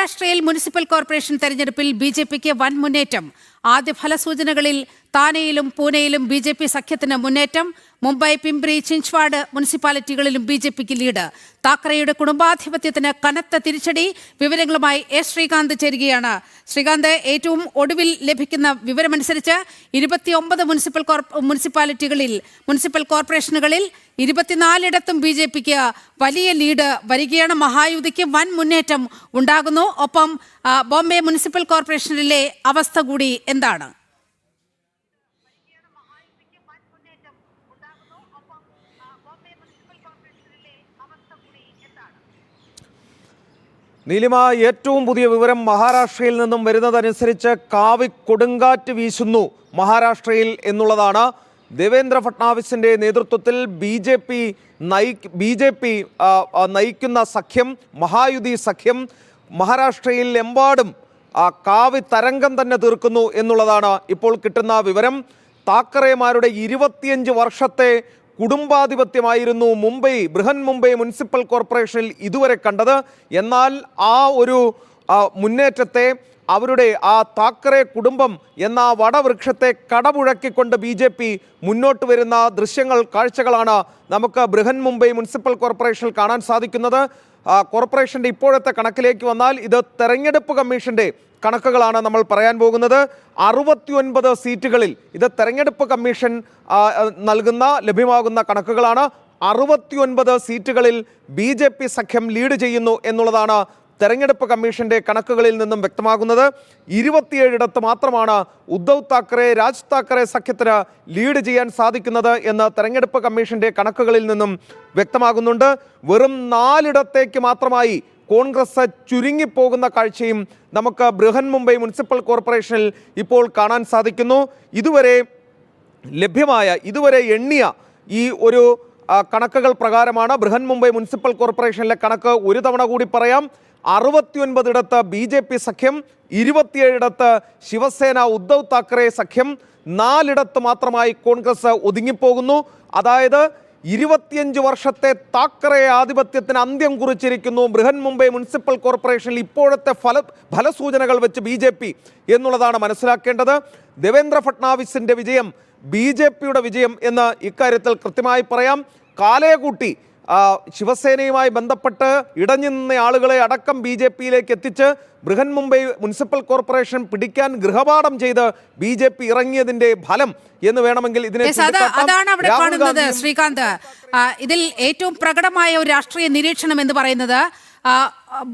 മഹാരാഷ്ട്രയിൽ municipal corporation തെരഞ്ഞെടുപ്പിൽ ബിജെപിക്ക് വൻ മുന്നേറ്റം. ആദ്യ ഫലസൂചനകളിൽ താനെയിലും പൂനെയിലും ബിജെപി സഖ്യത്തിന് മുന്നേറ്റം. മുംബൈ, പിംപ്രി, ചിഞ്ച്വാഡ് മുനിസിപ്പാലിറ്റികളിലും ബിജെപിക്ക് ലീഡ്. താക്കറെയുടെ കുടുംബാധിപത്യത്തിന് കനത്ത തിരിച്ചടി. വിവരങ്ങളുമായി എസ് ശ്രീകാന്ത് ചേരുകയാണ്. ശ്രീകാന്ത്, ഏറ്റവും ഒടുവിൽ ലഭിക്കുന്ന വിവരമനുസരിച്ച് 29 മുനിസിപ്പൽ കോർപ്പറേഷനുകളിൽ 24 ബിജെപിക്ക് വലിയ ലീഡ് വരികയാണ്. മഹായുതിക്ക് വൻ മുന്നേറ്റം ഉണ്ടാകുന്നു. ഒപ്പം ബോംബെ മുനിസിപ്പൽ കോർപ്പറേഷനിലെ അവസ്ഥ കൂടി എന്താണ്? നീലിമ, ഏറ്റവും പുതിയ വിവരം മഹാരാഷ്ട്രയിൽ നിന്നും വരുന്നതനുസരിച്ച് കാവി കൊടുങ്കാറ്റ് വീശുന്നു മഹാരാഷ്ട്രയിൽ എന്നുള്ളതാണ്. ദേവേന്ദ്ര ഫട്നാവിസിന്റെ നേതൃത്വത്തിൽ ബി ജെ പി നയിക്കുന്ന സഖ്യം, മഹായുതി സഖ്യം മഹാരാഷ്ട്രയിൽ എമ്പാടും കാവി തരംഗം തന്നെ തീർക്കുന്നു എന്നുള്ളതാണ് ഇപ്പോൾ കിട്ടുന്ന വിവരം. താക്കറേമാരുടെ 25 വർഷത്തെ കുടുംബാധിപത്യമായിരുന്നു ബൃഹൻ മുംബൈ മുനിസിപ്പൽ കോർപ്പറേഷനിൽ ഇതുവരെ കണ്ടത്. എന്നാൽ ആ ഒരു മുന്നേറ്റത്തെ, അവരുടെ ആ താക്കറെ കുടുംബം എന്ന വടവൃക്ഷത്തെ കടപുഴക്കിക്കൊണ്ട് BJP മുന്നോട്ട് വരുന്ന കാഴ്ചകളാണ് നമുക്ക് ബൃഹൻ മുംബൈ മുനിസിപ്പൽ കോർപ്പറേഷനിൽ കാണാൻ സാധിക്കുന്നത്. കോർപ്പറേഷൻ്റെ ഇപ്പോഴത്തെ കണക്കിലേക്ക് വന്നാൽ ഇത് തെരഞ്ഞെടുപ്പ് കമ്മീഷൻ്റെ കണക്കുകളാണ് നമ്മൾ പറയാൻ പോകുന്നത്. 69 സീറ്റുകളിൽ, ഇത് തെരഞ്ഞെടുപ്പ് കമ്മീഷൻ ലഭ്യമാകുന്ന കണക്കുകളാണ്. 69 സീറ്റുകളിൽ BJP സഖ്യം ലീഡ് ചെയ്യുന്നു എന്നുള്ളതാണ് തെരഞ്ഞെടുപ്പ് കമ്മീഷന്റെ കണക്കുകളിൽ നിന്നും വ്യക്തമാകുന്നത്. 27 മാത്രമാണ് ഉദ്ധവ് താക്കറെ, രാജ് താക്കറെ സഖ്യത്തിന് ലീഡ് ചെയ്യാൻ സാധിക്കുന്നത് എന്ന് തെരഞ്ഞെടുപ്പ് കമ്മീഷന്റെ കണക്കുകളിൽ നിന്നും വ്യക്തമാകുന്നുണ്ട്. വെറും 4 മാത്രമായി കോൺഗ്രസ് ചുരുങ്ങിപ്പോകുന്ന കാഴ്ചയും നമുക്ക് ബൃഹൻ മുംബൈ മുനിസിപ്പൽ കോർപ്പറേഷനിൽ ഇപ്പോൾ കാണാൻ സാധിക്കുന്നു. ഇതുവരെ എണ്ണിയ ഈ ഒരു കണക്കുകൾ പ്രകാരമാണ് ബൃഹൻ മുംബൈ മുനിസിപ്പൽ കോർപ്പറേഷനിലെ കണക്ക് ഒരു തവണ കൂടി പറയാം. 69 BJP സഖ്യം, 27 ശിവസേന ഉദ്ധവ് താക്കറെ സഖ്യം, 4 മാത്രമായി കോൺഗ്രസ് ഒതുങ്ങിപ്പോകുന്നു. അതായത് 25 വർഷത്തെ താക്കറെ ആധിപത്യത്തിന് അന്ത്യം കുറിച്ചിരിക്കുന്നു ബൃഹൻ മുംബൈ മുനിസിപ്പൽ കോർപ്പറേഷനിൽ ഇപ്പോഴത്തെ ഫലസൂചനകൾ വെച്ച് BJP എന്നുള്ളതാണ് മനസ്സിലാക്കേണ്ടത്. ദേവേന്ദ്ര ഫട്നാവിസിന്റെ വിജയം BJPയുടെ വിജയം എന്ന് ഇക്കാര്യത്തിൽ കൃത്യമായി പറയാം. കാലേകൂട്ടി ശിവസേനയുമായി ബന്ധപ്പെട്ട് ഇടഞ്ഞു നിന്ന ആളുകളെ അടക്കം BJPയിലേക്ക് എത്തിച്ച് ബൃഹൻ മുംബൈ മുനിസിപ്പൽ കോർപ്പറേഷൻ പിടിക്കാൻ ഗൃഹപാഠം ചെയ്ത് BJP ഇറങ്ങിയതിന്റെ ഫലം എന്ന് വേണമെങ്കിൽ ഇതിനെ അതാണ് അവിടെ കാണുന്നത്. ശ്രീകാന്ത്, ഇതിൽ ഏറ്റവും പ്രകടമായ ഒരു രാഷ്ട്രീയ നിരീക്ഷണം എന്ന് പറയുന്നത്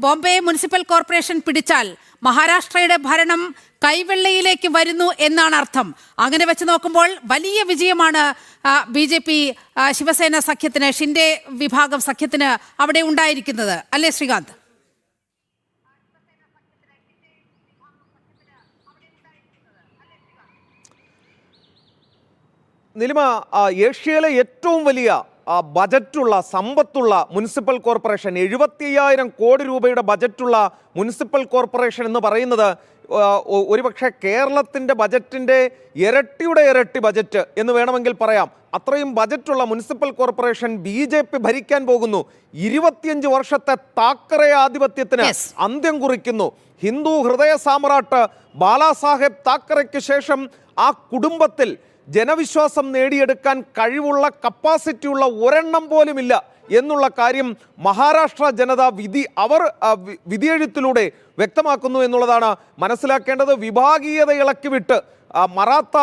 ബോംബെ മുനിസിപ്പൽ കോർപ്പറേഷൻ പിടിച്ചാൽ മഹാരാഷ്ട്രയുടെ ഭരണം കൈവെള്ളയിലേക്ക് വരുന്നു എന്നാണ് അർത്ഥം. അങ്ങനെ വെച്ച് നോക്കുമ്പോൾ വലിയ വിജയമാണ് BJP ശിവസേന സഖ്യത്തിന്, ഷിൻഡെ വിഭാഗം സഖ്യത്തിന് അവിടെ ഉണ്ടായിരിക്കുന്നത്, അല്ലേ ശ്രീകാന്ത്? നിലിമ, ഏഷ്യയിലെ ഏറ്റവും വലിയ ബജറ്റുള്ള, സമ്പത്തുള്ള മുനിസിപ്പൽ കോർപ്പറേഷൻ, 75,000 കോടി രൂപയുടെ ബജറ്റുള്ള മുനിസിപ്പൽ കോർപ്പറേഷൻ എന്ന് പറയുന്നത് ഒരുപക്ഷെ കേരളത്തിൻ്റെ ബജറ്റിൻ്റെ ഇരട്ടിയുടെ ഇരട്ടി ബജറ്റ് എന്ന് വേണമെങ്കിൽ പറയാം. അത്രയും ബജറ്റുള്ള മുനിസിപ്പൽ കോർപ്പറേഷൻ BJP ഭരിക്കാൻ പോകുന്നു. 25 വർഷത്തെ താക്കറെ ആധിപത്യത്തിന് അന്ത്യം കുറിക്കുന്നു. ഹിന്ദു ഹൃദയ സാമ്രാട്ട് ബാലാസാഹേബ് താക്കറയ്ക്ക് ശേഷം ആ കുടുംബത്തിൽ ജനവിശ്വാസം നേടിയെടുക്കാൻ കഴിവുള്ള, കപ്പാസിറ്റിയുള്ള ഒരെണ്ണം പോലുമില്ല എന്നുള്ള കാര്യം മഹാരാഷ്ട്ര ജനത വിധിയെഴുത്തിലൂടെ വ്യക്തമാക്കുന്നു എന്നുള്ളതാണ് മനസ്സിലാക്കേണ്ടത്. വിഭാഗീയത ഇളക്കിവിട്ട് മറാത്ത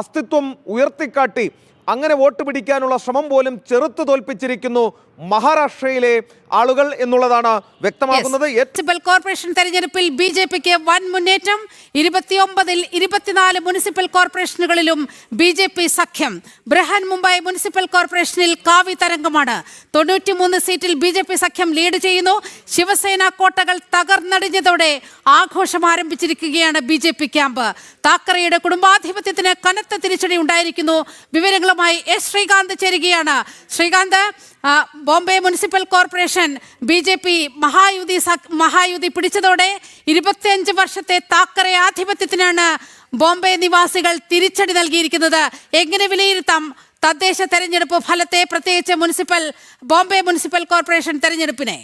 അസ്തിത്വം ഉയർത്തിക്കാട്ടി അങ്ങനെ വോട്ട് പിടിക്കാനുള്ള ശ്രമം പോലും ചെറുത്തു തോൽപ്പിച്ചിരിക്കുന്നു മഹാരാഷ്ട്രയിലെ ആളുകൾ എന്നുള്ളതാണ് വ്യക്തമാക്കുന്നത്. മുനിസിപ്പൽ കോർപ്പറേഷൻ തെരഞ്ഞെടുപ്പിൽ BJPക്ക് വൻ മുന്നേറ്റം. 29-ൽ 24 മുനിസിപ്പൽ കോർപ്പറേഷനുകളിലും BJP സഖ്യം. ബൃഹൻ മുംബൈ മുനിസിപ്പൽ കോർപ്പറേഷനിൽ കാവി തരംഗമാണ്. 93 സീറ്റിൽ BJP സഖ്യം ലീഡ് ചെയ്യുന്നു. ശിവസേന കോട്ടകൾ തകർന്നടിഞ്ഞതോടെ ആഘോഷം ആരംഭിച്ചിരിക്കുകയാണ് BJP ക്യാമ്പ്. താക്കറെയുടെ കുടുംബാധിപത്യത്തിന് കനത്ത തിരിച്ചടി ഉണ്ടായിരിക്കുന്നു. വിവരങ്ങളുമായി എസ് ശ്രീകാന്ത് ചേരുകയാണ്. Sreekanth, Bombay municipal corporation BJP Mahayuti പിടിച്ചതോടെ 25 വർഷത്തെ താക്കറെ ആധിപത്യത്തിനാണ് ബോംബെ നിവാസികൾ തിരിച്ചടി നൽകിയിരിക്കുന്നത്. എങ്ങനെ വിലയിരുത്താം തദ്ദേശ തെരഞ്ഞെടുപ്പ് ഫലത്തെ, പ്രത്യേകിച്ച് ബോംബെ മുനിസിപ്പൽ കോർപ്പറേഷൻ തെരഞ്ഞെടുപ്പിനെ?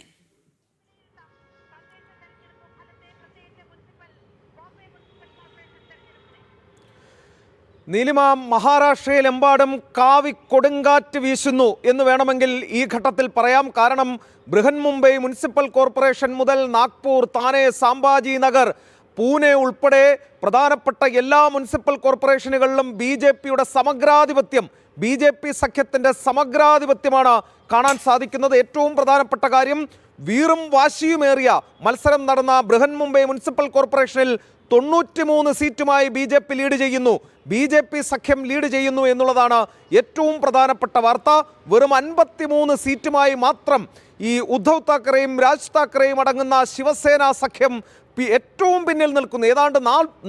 നീലിമ, മഹാരാഷ്ട്രയിലെമ്പാടും കാവി കൊടുങ്കാറ്റ് വീശുന്നു എന്ന് വേണമെങ്കിൽ ഈ ഘട്ടത്തിൽ പറയാം. കാരണം ബൃഹൻ മുംബൈ മുനിസിപ്പൽ കോർപ്പറേഷൻ മുതൽ നാഗ്പൂർ, താനെ, സാംബാജി നഗർ, പൂനെ ഉൾപ്പെടെ പ്രധാനപ്പെട്ട എല്ലാ മുനിസിപ്പൽ കോർപ്പറേഷനുകളിലും BJPയുടെ സമഗ്രാധിപത്യം, BJP സഖ്യത്തിൻ്റെ സമഗ്രാധിപത്യമാണ് കാണാൻ സാധിക്കുന്നത്. ഏറ്റവും പ്രധാനപ്പെട്ട കാര്യം, വീറും വാശിയുമേറിയ മത്സരം നടന്ന ബൃഹൻ മുംബൈ മുനിസിപ്പൽ കോർപ്പറേഷനിൽ 93 സീറ്റുമായി BJP ലീഡ് ചെയ്യുന്നു, BJP സഖ്യം ലീഡ് ചെയ്യുന്നു എന്നുള്ളതാണ് ഏറ്റവും പ്രധാനപ്പെട്ട വാർത്ത. വെറും 53 സീറ്റുമായി മാത്രം ഈ ഉദ്ധവ് താക്കറെയും രാജ് താക്കറെയും അടങ്ങുന്ന ശിവസേന സഖ്യം ഏറ്റവും പിന്നിൽ നിൽക്കുന്നു. ഏതാണ്ട്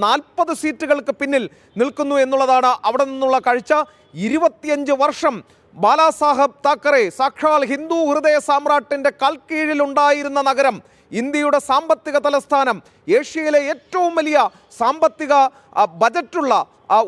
40 സീറ്റുകൾക്ക് പിന്നിൽ നിൽക്കുന്നു എന്നുള്ളതാണ് അവിടെ നിന്നുള്ള കാഴ്ച. 25 വർഷം ബാലാസാഹബ് താക്കറെ, സാക്ഷാൽ ഹിന്ദു ഹൃദയ സാമ്രാട്ടിൻ്റെ കൽക്കീഴിലുണ്ടായിരുന്ന നഗരം, ഇന്ത്യയുടെ സാമ്പത്തിക തലസ്ഥാനം, ഏഷ്യയിലെ ഏറ്റവും വലിയ സാമ്പത്തിക ബജറ്റുള്ള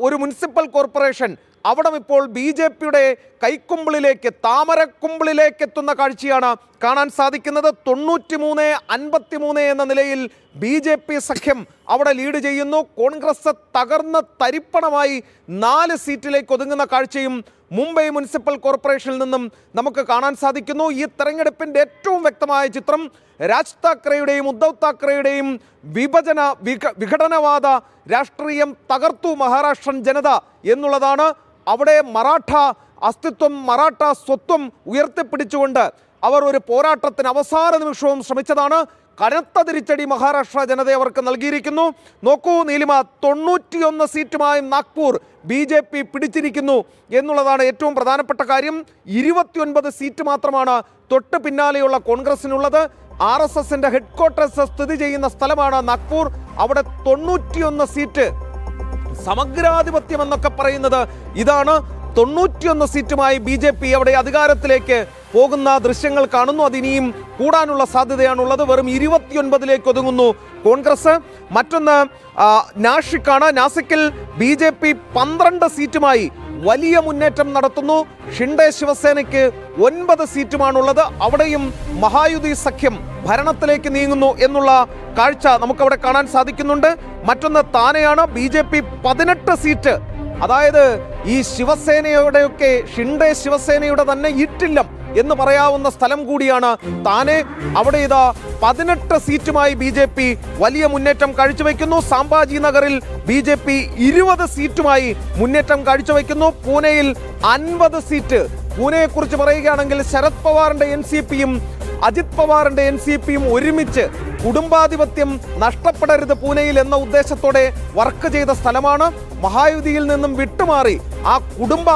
ഒരു മുനിസിപ്പൽ കോർപ്പറേഷൻ, അവിടം ഇപ്പോൾ BJPയുടെ കൈക്കുമ്പിളിലേക്ക്, താമരക്കുമ്പിളിലേക്ക് എത്തുന്ന കാഴ്ചയാണ് കാണാൻ സാധിക്കുന്നത്. 93-53 എന്ന നിലയിൽ BJP സഖ്യം അവിടെ ലീഡ് ചെയ്യുന്നു. കോൺഗ്രസ് തകർന്ന് തരിപ്പണമായി 4 സീറ്റിലേക്ക് ഒതുങ്ങുന്ന കാഴ്ചയും മുംബൈ മുനിസിപ്പൽ കോർപ്പറേഷനിൽ നിന്നും നമുക്ക് കാണാൻ സാധിക്കുന്നു. ഈ തെരഞ്ഞെടുപ്പിൻ്റെ ഏറ്റവും വ്യക്തമായ ചിത്രം രാജ് താക്കറെയുടെയും ഉദ്ധവ് താക്കറെയുടെയും വിഘടനവാദ രാഷ്ട്രീയം തകർത്തു മഹാരാഷ്ട്രൻ ജനത എന്നുള്ളതാണ്. അവിടെ മറാഠ അസ്തിത്വം, മറാഠ സ്വത്വം ഉയർത്തിപ്പിടിച്ചുകൊണ്ട് അവർ ഒരു പോരാട്ടത്തിന് അവസാന നിമിഷവും ശ്രമിച്ചതാണ്. കനത്ത തിരിച്ചടി മഹാരാഷ്ട്ര ജനത അവർക്ക് നൽകിയിരിക്കുന്നു. നോക്കൂ നീലിമ, 91 സീറ്റുമായി നാഗ്പൂർ BJP പിടിച്ചിരിക്കുന്നു എന്നുള്ളതാണ് ഏറ്റവും പ്രധാനപ്പെട്ട കാര്യം. 29 സീറ്റ് മാത്രമാണ് തൊട്ട് പിന്നാലെയുള്ള കോൺഗ്രസിനുള്ളത്. RSSന്റെ ഹെഡ്ക്വാർട്ടേഴ്സ് സ്ഥിതി ചെയ്യുന്ന സ്ഥലമാണ് നാഗ്പൂർ. അവിടെ 91 സീറ്റ്. സമഗ്രാധിപത്യം എന്നൊക്കെ പറയുന്നത് ഇതാണ്. 91 സീറ്റുമായി BJP അവിടെ അധികാരത്തിലേക്ക് പോകുന്ന ദൃശ്യങ്ങൾ കാണുന്നു. അതിനിയും കൂടാനുള്ള സാധ്യതയാണുള്ളത്. വെറും 29ലേക്ക് ഒതുങ്ങുന്നു കോൺഗ്രസ്. മറ്റൊന്ന് നാഷിക്കാണ്. നാസിക്കിൽ BJP 12 സീറ്റുമായി വലിയ മുന്നേറ്റം നടത്തുന്നു. ഷിൻഡെ ശിവസേനയ്ക്ക് 9 സീറ്റുമാണുള്ളത്. അവിടെയും മഹായുതി സഖ്യം ഭരണത്തിലേക്ക് നീങ്ങുന്നു എന്നുള്ള കാഴ്ച നമുക്കവിടെ കാണാൻ സാധിക്കുന്നുണ്ട്. മറ്റൊന്ന് താനെയാണ്. BJP 18 seat. അതായത് ഈ ശിവസേനയുടെയൊക്കെ, ഷിൻഡെ ശിവസേനയുടെ തന്നെ ഈറ്റില്ലം എന്ന് പറയാവുന്ന സ്ഥലം കൂടിയാണ് താനെ. അവിടെ ഇതാ 18 സീറ്റുമായി BJP വലിയ മുന്നേറ്റം കാഴ്ചവെക്കുന്നു. സാംബാജി നഗറിൽ BJP 20 സീറ്റുമായി മുന്നേറ്റം കാഴ്ചവെക്കുന്നു. പൂനെയിൽ 50 സീറ്റ്. പൂനെയെക്കുറിച്ച് പറയുകയാണെങ്കിൽ ശരത് പവാറിന്റെ NCPയും അജിത് പവാറിന്റെ NCPയും ഒരുമിച്ച് കുടുംബാധിപത്യം നഷ്ടപ്പെടരുത് പൂനെയിൽ എന്ന ഉദ്ദേശത്തോടെ വർക്ക് ചെയ്ത സ്ഥലമാണ്. മഹായുതിയിൽ നിന്നും വിട്ടുമാറി ആ കുടുംബ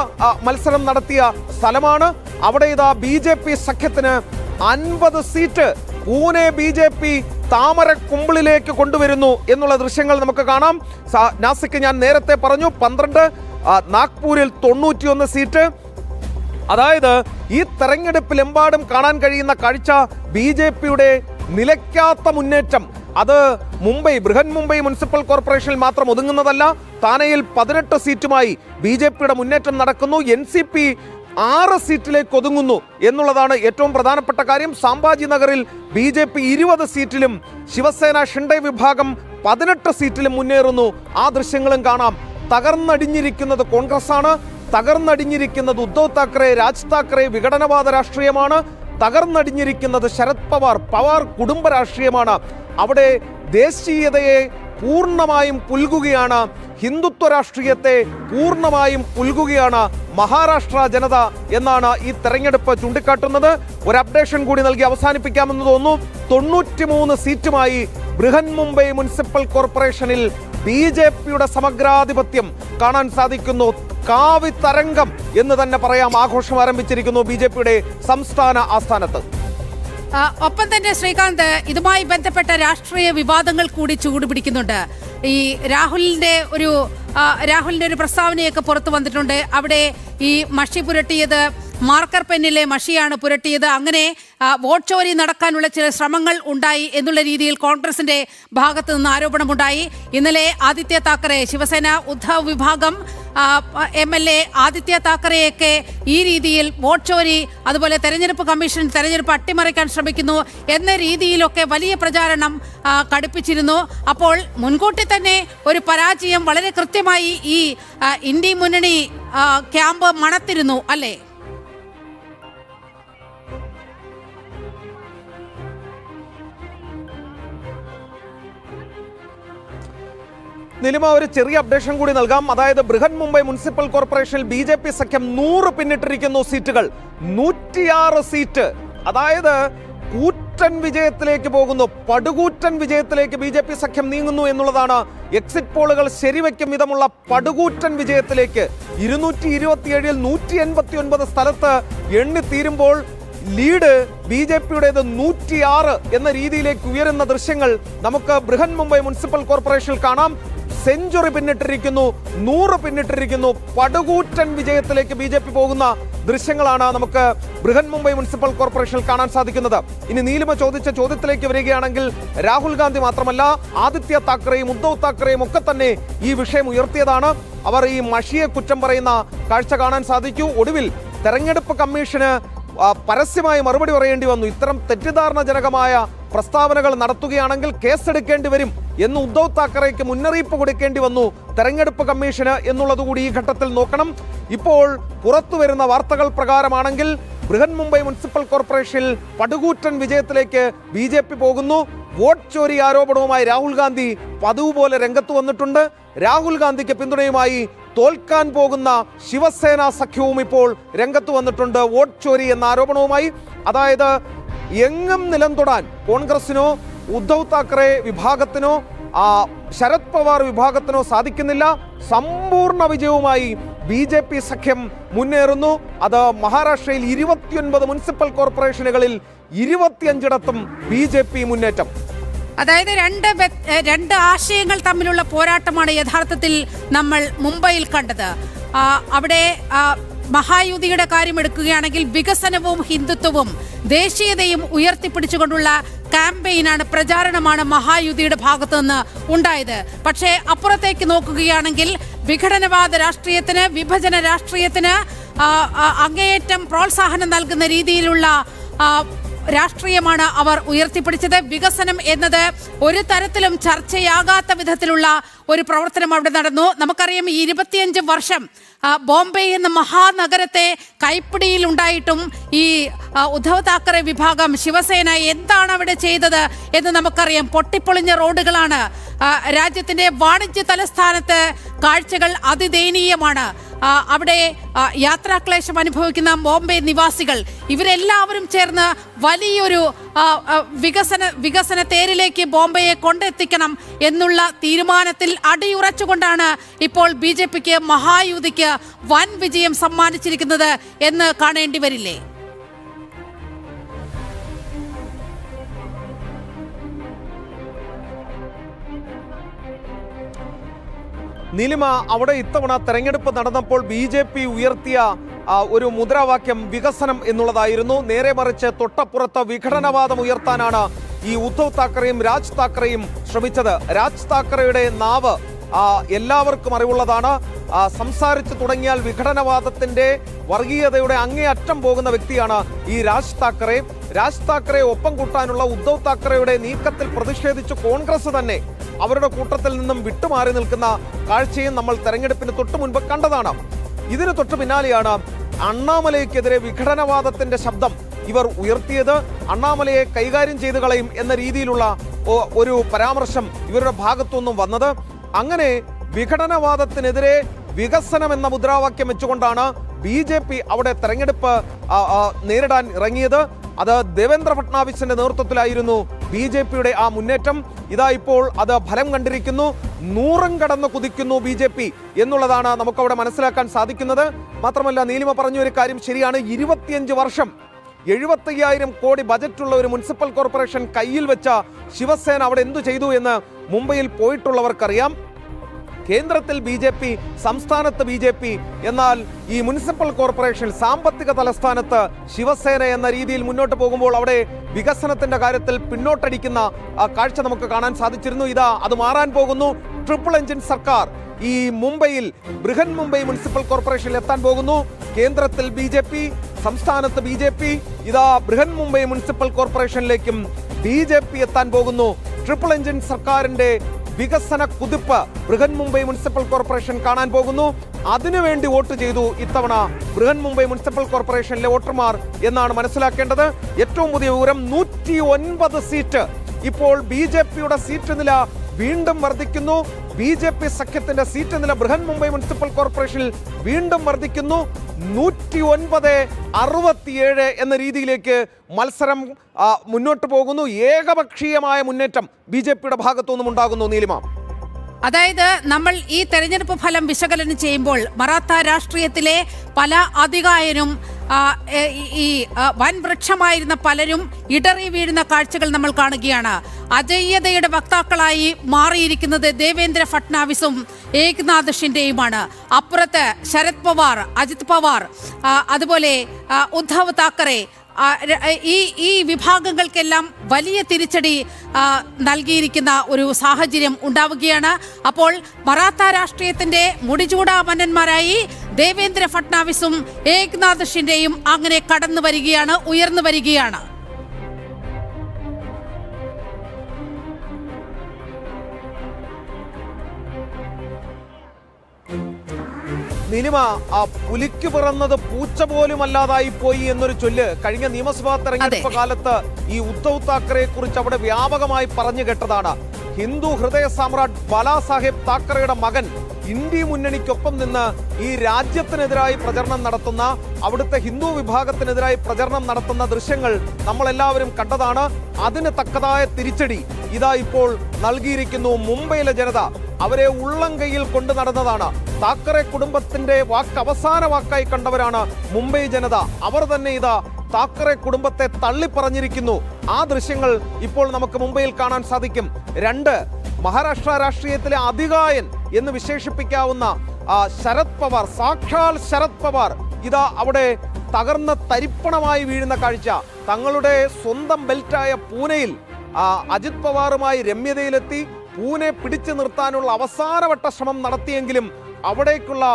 മത്സരം നടത്തിയ സ്ഥലമാണ്. അവിടെ ഇതാ BJP സഖ്യത്തിന് 50 സീറ്റ് പൂനെ BJP താമരക്കുമ്പിളിലേക്ക് കൊണ്ടുവരുന്നു എന്നുള്ള ദൃശ്യങ്ങൾ നമുക്ക് കാണാം. നാസിക്ക് ഞാൻ നേരത്തെ പറഞ്ഞു 12, നാഗ്പൂരിൽ 91 സീറ്റ്. അതായത് ഈ തെരഞ്ഞെടുപ്പിലെമ്പാടും കാണാൻ കഴിയുന്ന കാഴ്ച BJPയുടെ നിലയ്ക്കാത്ത മുന്നേറ്റം. അത് ബൃഹൻ മുംബൈ മുനിസിപ്പൽ കോർപ്പറേഷനിൽ മാത്രം ഒതുങ്ങുന്നതല്ല. താനെയിൽ 18 സീറ്റുമായി BJPയുടെ മുന്നേറ്റം നടക്കുന്നു. NCP 6 സീറ്റിലേക്ക് ഒതുങ്ങുന്നു എന്നുള്ളതാണ് ഏറ്റവും പ്രധാനപ്പെട്ട കാര്യം. സാംബാജി നഗറിൽ BJP 20 സീറ്റിലും ശിവസേന ഷിൻഡെ വിഭാഗം 18 സീറ്റിലും മുന്നേറുന്നു. ആ ദൃശ്യങ്ങളും കാണാം. തകർന്നടിഞ്ഞിരിക്കുന്നത് കോൺഗ്രസ്സാണ്. തകർന്നടിഞ്ഞിരിക്കുന്നത് ഉദ്ധവ് താക്കറെ, രാജ് താക്കറെ വിഘടനവാദ രാഷ്ട്രീയമാണ്. തകർന്നടിഞ്ഞിരിക്കുന്നത് ശരത് പവാർ കുടുംബ രാഷ്ട്രീയമാണ്. അവിടെ ദേശീയതയെ പൂർണ്ണമായും പുൽകുകയാണ്, ഹിന്ദുത്വ രാഷ്ട്രീയത്തെ പൂർണ്ണമായും പുൽകുകയാണ് മഹാരാഷ്ട്ര ജനത എന്നാണ് ഈ തെരഞ്ഞെടുപ്പ് ചൂണ്ടിക്കാട്ടുന്നത്. ഒരു അപ്ഡേഷൻ കൂടി നൽകി അവസാനിപ്പിക്കാമെന്ന് തോന്നുന്നു. 93 സീറ്റുമായി ബൃഹൻ മുംബൈ മുനിസിപ്പൽ കോർപ്പറേഷനിൽ BJPയുടെ സമഗ്രാധിപത്യം കാണാൻ സാധിക്കുന്നു. കാവി തരംഗം എന്ന് തന്നെ പറയാം. ആഘോഷം ആരംഭിച്ചിരിക്കുന്നു BJPയുടെ സംസ്ഥാന ആസ്ഥാനത്ത്. ഒപ്പം തന്നെ ശ്രീകാന്ത്, ഇതുമായി ബന്ധപ്പെട്ട രാഷ്ട്രീയ വിവാദങ്ങൾ കൂടി ചൂടുപിടിക്കുന്നുണ്ട്. ഈ രാഹുലിന്റെ ഒരു പ്രസ്താവനയൊക്കെ പുറത്തു വന്നിട്ടുണ്ട്. അവിടെ ഈ മഷി പുരട്ടിയത് മാർക്കർ പെന്നിലെ മഷിയാണ് പുരട്ടിയത്, അങ്ങനെ വോട്ട് ചോരി നടക്കാനുള്ള ചില ശ്രമങ്ങൾ ഉണ്ടായി എന്നുള്ള രീതിയിൽ കോൺഗ്രസിന്റെ ഭാഗത്ത് നിന്ന് ആരോപണമുണ്ടായി. ഇന്നലെ ആദിത്യ താക്കറെ, ശിവസേന ഉദ്ധവ് വിഭാഗം MLA ആദിത്യ താക്കറെയൊക്കെ ഈ രീതിയിൽ വോട്ട് ചോരി, അതുപോലെ തെരഞ്ഞെടുപ്പ് കമ്മീഷൻ തെരഞ്ഞെടുപ്പ് അട്ടിമറിക്കാൻ ശ്രമിക്കുന്നു എന്ന രീതിയിലൊക്കെ വലിയ പ്രചാരണം കടുപ്പിച്ചിരുന്നു. അപ്പോൾ മുൻകൂട്ടി തന്നെ ഒരു പരാജയം വളരെ കൃത്യമായി ഈ ഇന്ത്യ മുന്നണി ക്യാമ്പ് മണത്തിരുന്നു അല്ലേ? നിലിമ, ഒരു ചെറിയ അപ്ഡേഷൻ കൂടി നൽകാം. അതായത് ബൃഹൻ മുംബൈ മുനിസിപ്പൽ കോർപ്പറേഷനിൽ BJP സഖ്യം 100 പിന്നിട്ടിരിക്കുന്നു സീറ്റുകൾ, 106 സീറ്റ്. അതായത് കൂറ്റൻ വിജയത്തിലേക്ക് പോകുന്നു, പടുകൂറ്റൻ വിജയത്തിലേക്ക് BJP സഖ്യം നീങ്ങുന്നു എന്നുള്ളതാണ്. എക്സിറ്റ് പോളുകൾ ശരിവെക്കും വിധമുള്ള പടുകൂറ്റൻ വിജയത്തിലേക്ക് 227-ൽ 189 സ്ഥലത്ത് എണ്ണിത്തീരുമ്പോൾ ലീഡ് BJPയുടേത് 106 എന്ന രീതിയിലേക്ക് ഉയരുന്ന ദൃശ്യങ്ങൾ നമുക്ക് ബൃഹൻ മുംബൈ മുനിസിപ്പൽ കോർപ്പറേഷനിൽ കാണാം. സെഞ്ചുറി പിന്നിട്ടിരിക്കുന്നു, 100 പിന്നിട്ടിരിക്കുന്നു, പടുകൂറ്റൻ വിജയത്തിലേക്ക് BJP പോകുന്ന ദൃശ്യങ്ങളാണ് നമുക്ക് ബൃഹൻ മുംബൈ മുനിസിപ്പൽ കോർപ്പറേഷനിൽ കാണാൻ സാധിക്കുന്നത്. ഇനി നീലിമ ചോദിച്ച ചോദ്യത്തിലേക്ക് വരികയാണെങ്കിൽ, രാഹുൽ ഗാന്ധി മാത്രമല്ല ആദിത്യ താക്കറെയും ഉദ്ധവ് താക്കറെയും ഒക്കെ തന്നെ ഈ വിഷയം ഉയർത്തിയതാണ്. അവർ ഈ മഷിയെ കുറ്റം പറയുന്ന കാഴ്ച കാണാൻ സാധിക്കൂ. ഒടുവിൽ തെരഞ്ഞെടുപ്പ് കമ്മീഷന് പരസ്യമായി മറുപടി പറയേണ്ടി വന്നു. ഇത്തരം തെറ്റിദ്ധാരണജനകമായ പ്രസ്താവനകൾ നടത്തുകയാണെങ്കിൽ കേസെടുക്കേണ്ടി വരും എന്ന് ഉദ്ധവ് താക്കറേക്ക് മുന്നറിയിപ്പ് കൊടുക്കേണ്ടി വന്നു തെരഞ്ഞെടുപ്പ് കമ്മീഷന് എന്നുള്ളതുകൂടി ഈ ഘട്ടത്തിൽ നോക്കണം. ഇപ്പോൾ പുറത്തു വരുന്ന വാർത്തകൾ പ്രകാരമാണെങ്കിൽ ബൃഹൻ മുംബൈ മുനിസിപ്പൽ കോർപ്പറേഷനിൽ പടുകൂറ്റൻ വിജയത്തിലേക്ക് BJP പോകുന്നു. വോട്ട് ചോരി ആരോപണവുമായി രാഹുൽ ഗാന്ധി പതിവ് പോലെ രംഗത്ത് വന്നിട്ടുണ്ട്. രാഹുൽ ഗാന്ധിക്ക് പിന്തുണയുമായി തോൽക്കാൻ പോകുന്ന ശിവസേന സഖ്യവും ഇപ്പോൾ രംഗത്ത് വന്നിട്ടുണ്ട് വോട്ട് ചോരി എന്ന ആരോപണവുമായി. അതായത് എങ്ങും നിലം തൊടാൻ കോൺഗ്രസിനോ ഉദ്ധവ് താക്കറെ വിഭാഗത്തിനോ ശരത് പവാർ വിഭാഗത്തിനോ സാധിക്കുന്നില്ല. സമ്പൂർണ്ണ വിജയവുമായി BJP സഖ്യം മുന്നേറുന്നു. അത് മഹാരാഷ്ട്രയിൽ 29 മുനിസിപ്പൽ കോർപ്പറേഷനുകളിൽ 25ഇടത്തും BJP മുന്നേറ്റം. അതായത് രണ്ട് ആശയങ്ങൾ തമ്മിലുള്ള പോരാട്ടമാണ് യഥാർത്ഥത്തിൽ നമ്മൾ മുംബൈയിൽ കണ്ടത്. അവിടെ മഹായുതിയുടെ കാര്യം എടുക്കുകയാണെങ്കിൽ വികസനവും ഹിന്ദുത്വവും ദേശീയതയും ഉയർത്തിപ്പിടിച്ചുകൊണ്ടുള്ള ക്യാമ്പയിനാണ്, പ്രചാരണമാണ് മഹായുതിയുടെ ഭാഗത്തു നിന്ന് ഉണ്ടായത്. പക്ഷേ അപ്പുറത്തേക്ക് നോക്കുകയാണെങ്കിൽ വിഘടനവാദ രാഷ്ട്രീയത്തിന്, വിഭജന രാഷ്ട്രീയത്തിന് അങ്ങേയറ്റം പ്രോത്സാഹനം നൽകുന്ന രീതിയിലുള്ള രാഷ്ട്രീയമാണ് അവർ ഉയർത്തിപ്പിടിച്ചത്. വികസനം എന്നത് ഒരു തരത്തിലും ചർച്ചയാകാത്ത വിധത്തിലുള്ള ഒരു പ്രവർത്തനം അവിടെ നടന്നു. നമുക്കറിയാം, 25 വർഷം ബോംബെ എന്ന മഹാനഗരത്തെ കൈപ്പിടിയിൽ ഉണ്ടായിട്ടും ഈ ഉദ്ധവ് താക്കറെ വിഭാഗം ശിവസേന എന്താണ് അവിടെ ചെയ്തത് എന്ന് നമുക്കറിയാം. പൊട്ടിപ്പൊളിഞ്ഞ റോഡുകളാണ്. രാജ്യത്തിന്റെ വാണിജ്യ തലസ്ഥാനത്ത് കാഴ്ചകൾ അതിദയനീയമാണ്. അവിടെ യാത്രാക്ലേശം അനുഭവിക്കുന്ന ബോംബെ നിവാസികൾ ഇവരെല്ലാവരും ചേർന്ന് വലിയൊരു വികസന തേരിലേക്ക് ബോംബെയെ കൊണ്ടെത്തിക്കണം എന്നുള്ള തീരുമാനത്തിൽ അടിയുറച്ചുകൊണ്ടാണ് ഇപ്പോൾ BJPക്ക് മഹായുതിക്ക് വൻ വിജയം സമ്മാനിച്ചിരിക്കുന്നത് എന്ന് കാണേണ്ടി വരില്ലേ? നീലിമ, അവിടെ ഇത്തവണ തെരഞ്ഞെടുപ്പ് നടന്നപ്പോൾ BJP ഉയർത്തിയ ഒരു മുദ്രാവാക്യം വികസനം എന്നുള്ളതായിരുന്നു. നേരെ മറിച്ച് തൊട്ടപ്പുറത്ത് വിഘടനവാദം ഉയർത്താനാണ് ഈ ഉദ്ധവ് താക്കറെയും രാജ് താക്കറെയും ശ്രമിച്ചത്. രാജ് താക്കറയുടെ നാവ് എല്ലാവർക്കും അറിവുള്ളതാണ്. സംസാരിച്ചു തുടങ്ങിയാൽ വിഘടനവാദത്തിന്റെ വർഗീയതയുടെ അങ്ങേയറ്റം പോകുന്ന വ്യക്തിയാണ് ഈ രാജ് താക്കറെ. രാജ് താക്കറെ ഒപ്പം കൂട്ടാനുള്ള ഉദ്ധവ് താക്കറെയുടെ നീക്കത്തിൽ പ്രതിഷേധിച്ച് കോൺഗ്രസ് തന്നെ അവരുടെ കൂട്ടത്തിൽ നിന്നും വിട്ടുമാറി നിൽക്കുന്ന കാഴ്ചയും നമ്മൾ തെരഞ്ഞെടുപ്പിന് തൊട്ടു മുൻപ് കണ്ടതാണ്. ഇതിന് തൊട്ടു പിന്നാലെയാണ് അണ്ണാമലയ്ക്കെതിരെ വിഘടനവാദത്തിന്റെ ശബ്ദം ഇവർ ഉയർത്തിയത്. അണ്ണാമലയെ കൈകാര്യം ചെയ്തു കളയും എന്ന രീതിയിലുള്ള ഒരു പരാമർശം ഇവരുടെ ഭാഗത്തുനിന്നും വന്നത്. അങ്ങനെ വിഘടനവാദത്തിനെതിരെ വികസനം എന്ന മുദ്രാവാക്യം വെച്ചുകൊണ്ടാണ് BJP അവിടെ തെരഞ്ഞെടുപ്പ് നേരിടാൻ ഇറങ്ങിയത്. അത് ദേവേന്ദ്ര ഫട്നാവിസിന്റെ നേതൃത്വത്തിലായിരുന്നു BJPയുടെ ആ മുന്നേറ്റം. ഇതാ ഇപ്പോൾ അത് ഫലം കണ്ടിരിക്കുന്നു. 100 കടന്ന് കുതിക്കുന്നു BJP എന്നുള്ളതാണ് നമുക്കവിടെ മനസ്സിലാക്കാൻ സാധിക്കുന്നത്. മാത്രമല്ല, നീലിമ പറഞ്ഞ ഒരു കാര്യം ശരിയാണ്. 25 വർഷം 75,000 കോടി ബജറ്റുള്ള ഒരു മുനിസിപ്പൽ കോർപ്പറേഷൻ കയ്യിൽ വെച്ച ശിവസേന അവിടെ എന്തു ചെയ്തു എന്ന് മുംബൈയിൽ പോയിട്ടുള്ളവർക്കറിയാം. കേന്ദ്രത്തിൽ BJP, സംസ്ഥാനത്ത് BJP, എന്നാൽ ഈ മുനിസിപ്പൽ കോർപ്പറേഷൻ സാമ്പത്തിക തലസ്ഥാനത്ത് ശിവസേന എന്ന രീതിയിൽ മുന്നോട്ട് പോകുമ്പോൾ അവിടെ വികസനത്തിന്റെ കാര്യത്തിൽ പിന്നോട്ടടിക്കുന്ന കാഴ്ച നമുക്ക് കാണാൻ സാധിച്ചിരുന്നു. ഇതാ അത് മാറാൻ പോകുന്നു. ട്രിപ്പിൾ എഞ്ചിൻ സർക്കാർ ഈ മുംബൈയിൽ ബൃഹൻ മുംബൈ മുനിസിപ്പൽ കോർപ്പറേഷനിൽ എത്താൻ പോകുന്നു. കേന്ദ്രത്തിൽ BJP, സംസ്ഥാനത്ത് BJP, ഇതാ ബൃഹൻ മുംബൈ മുനിസിപ്പൽ കോർപ്പറേഷനിലേക്കും BJP എത്താൻ പോകുന്നു. ട്രിപ്പിൾ എഞ്ചിൻ സർക്കാരിന്റെ വികസന കുതിപ്പ് ബൃഹൻ മുംബൈ മുനിസിപ്പൽ കോർപ്പറേഷൻ കാണാൻ പോകുന്നു. അതിനുവേണ്ടി വോട്ട് ചെയ്തു ഇത്തവണ ബൃഹൻ മുംബൈ മുനിസിപ്പൽ കോർപ്പറേഷനിലെ വോട്ടർമാർ എന്നാണ് മനസ്സിലാക്കേണ്ടത്. ഏറ്റവും പുതിയ വിവരം 109 സീറ്റ്. ഇപ്പോൾ BJPയുടെ സീറ്റ് നില വീണ്ടും വർദ്ധിക്കുന്നു. BJP സഖ്യത്തിന്റെ സീറ്റ് നില ബൃഹൻ മുംബൈ മുനിസിപ്പൽ കോർപ്പറേഷനിൽ വീണ്ടും വർദ്ധിക്കുന്നു. 109-67 എന്ന രീതിയിലേക്ക് മത്സരം മുന്നോട്ട് പോകുന്നു. ഏകപക്ഷീയമായ മുന്നേറ്റം BJPയുടെ ഭാഗത്തുനിന്നും ഉണ്ടാകുന്നു. നീലിമ, അതായത് നമ്മൾ ഈ തെരഞ്ഞെടുപ്പ് ഫലം വിശകലനം ചെയ്യുമ്പോൾ മറാത്ത രാഷ്ട്രീയത്തിലെ പല അതികായനും ഈ വൻ വൃക്ഷമായിരുന്ന പലരും ഇടറി വീഴുന്ന കാഴ്ചകൾ നമ്മൾ കാണുകയാണ്. അജയ്യതയുടെ വക്താക്കളായി മാറിയിരിക്കുന്നത് ദേവേന്ദ്ര ഫട്നാവിസും ഏക്നാഥ് ഷിൻഡെയുമാണ്. അപ്പുറത്ത് ശരത് പവാർ, അജിത് പവാർ, അതുപോലെ ഉദ്ധവ് താക്കറെ, ഈ വിഭാഗങ്ങൾക്കെല്ലാം വലിയ തിരിച്ചടി നൽകിയിരിക്കുന്ന ഒരു സാഹചര്യം ഉണ്ടാവുകയാണ്. അപ്പോൾ മറാത്ത രാഷ്ട്രീയത്തിന്റെ മുടിചൂടാ മന്നന്മാരായി ദേവേന്ദ്ര ഫട്നാവിസും ഏക്നാഥ് ഷിൻഡെയും അങ്ങനെ കടന്നു വരികയാണ്, ഉയർന്നു വരികയാണ്. നീലിമ, ആ പുലിക്ക് പിറന്നത് പൂച്ച പോലും അല്ലാതായി പോയി എന്നൊരു ചൊല്ല് കഴിഞ്ഞ നിയമസഭാ തെരഞ്ഞെടുപ്പ് കാലത്ത് ഈ ഉദ്ധവ് താക്കറെയെ കുറിച്ച് അവിടെ വ്യാപകമായി പറഞ്ഞു കേട്ടതാണ്. ഹിന്ദു ഹൃദയ സാമ്രാട്ട് ബാലാസാഹേബ് താക്കറെയുടെ മകൻ ഇന്ത്യ മുന്നണിക്കൊപ്പം നിന്ന് ഈ രാജ്യത്തിനെതിരായി പ്രചരണം നടത്തുന്ന, അവിടുത്തെ ഹിന്ദു വിഭാഗത്തിനെതിരായി പ്രചരണം നടത്തുന്ന ദൃശ്യങ്ങൾ നമ്മളെല്ലാവരും കണ്ടതാണ്. അതിന് തക്കതായ തിരിച്ചടി ഇതാ ഇപ്പോൾ നൽകിയിരിക്കുന്നു മുംബൈയിലെ ജനത. അവരെ ഉള്ളം കൈയിൽ കൊണ്ടു നടന്നതാണ്. താക്കറെ കുടുംബത്തിന്റെ അവസാന വാക്കായി കണ്ടവരാണ് മുംബൈ ജനത. അവർ തന്നെ ഇതാ താക്കറെ കുടുംബത്തെ തള്ളിപ്പറഞ്ഞിരിക്കുന്നു. ആ ദൃശ്യങ്ങൾ ഇപ്പോൾ നമുക്ക് മുംബൈയിൽ കാണാൻ സാധിക്കും. 2, മഹാരാഷ്ട്ര രാഷ്ട്രീയത്തിലെ അതികായൻ എന്ന് വിശേഷിപ്പിക്കാവുന്ന ശരത് പവാർ, സാക്ഷാൽ ശരത് പവാർ ഇതാ അവിടെ തകർന്ന തരിപ്പണമായി വീഴുന്ന കാഴ്ച. തങ്ങളുടെ സ്വന്തം ബെൽറ്റായ പൂനെയിൽ അജിത് പവാറുമായി രമ്യതയിലെത്തി പൂനെ പിടിച്ചു നിർത്താനുള്ള അവസാനവട്ട ശ്രമം നടത്തിയെങ്കിലും അവിടേക്കുള്ള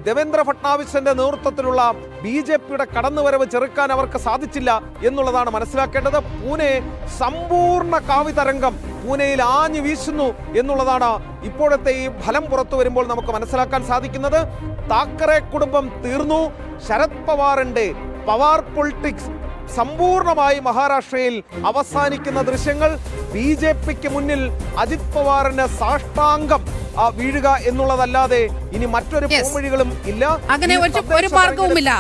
ദേവേന്ദ്ര ഫട്നാവിസിന്റെ നേതൃത്വത്തിലുള്ള BJPയുടെ കടന്നുവരവ് ചെറുക്കാൻ അവർക്ക് സാധിച്ചില്ല എന്നുള്ളതാണ് മനസ്സിലാക്കേണ്ടത്. പൂനെ സമ്പൂർണ്ണ കാവിതരംഗം പൂനെയിൽ ആഞ്ഞു വീശുന്നു എന്നുള്ളതാണ് ഇപ്പോഴത്തെ ഈ ഫലം പുറത്തു വരുമ്പോൾ നമുക്ക് മനസ്സിലാക്കാൻ സാധിക്കുന്നത്. താക്കറെ കുടുംബം തീർന്നു. ശരത് പവാറിന്റെ പവാർ പൊളിറ്റിക്സ് സമ്പൂർണമായി മഹാരാഷ്ട്രയിൽ അവസാനിക്കുന്ന ദൃശ്യങ്ങൾ. BJPക്ക് മുന്നിൽ അജിത് പവാറിന് സാഷ്ടാംഗം വീഴുക എന്നുള്ളതല്ലാതെ ഇനി മറ്റൊരു പോംവഴികളും ഇല്ല. അങ്ങനെ ഒരു മാർഗവുമില്ല.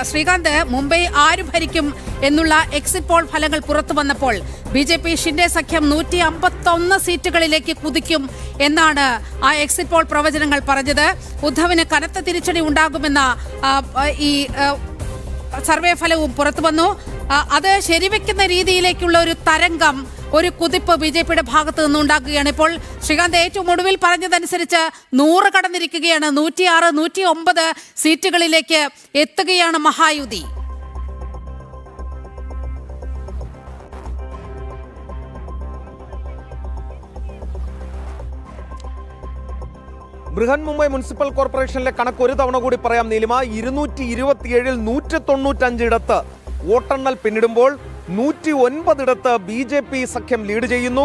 ശ്രീകാന്ത്, മുംബൈ ആര് ഭരിക്കും എന്നുള്ള എക്സിറ്റ് പോൾ ഫലങ്ങൾ പുറത്തു വന്നപ്പോൾ BJP ഷിൻഡെ സഖ്യം 151 സീറ്റുകളിലേക്ക് കുതിക്കും എന്നാണ് ആ എക്സിറ്റ് പോൾ പ്രവചനങ്ങൾ പറഞ്ഞത്. ഉദ്ധവിന് കനത്ത തിരിച്ചടി ഉണ്ടാകുമെന്ന ഈ സർവേ ഫലവും പുറത്തു വന്നു. അത് ശരിവെക്കുന്ന രീതിയിലേക്കുള്ള ഒരു തരംഗം, ഒരു കുതിപ്പ് BJPയുടെ ഭാഗത്ത് നിന്നുണ്ടാക്കുകയാണ്. ഇപ്പോൾ ശ്രീകാന്ത് ഏറ്റവും ഒടുവിൽ പറഞ്ഞതനുസരിച്ച് 100 കടന്നിരിക്കുകയാണ്. 106, 109 സീറ്റുകളിലേക്ക് എത്തുകയാണ് മഹായുതി. ബൃഹൻ മുംബൈ മുനിസിപ്പൽ കോർപ്പറേഷനിലെ കണക്ക് ഒരു തവണ കൂടി പറയാം നീലിമ. 227-ൽ 195 ഇടത്ത് വോട്ടെണ്ണൽ പിന്നിടുമ്പോൾ 109 ഇടത്ത് BJP സഖ്യം ലീഡ് ചെയ്യുന്നു.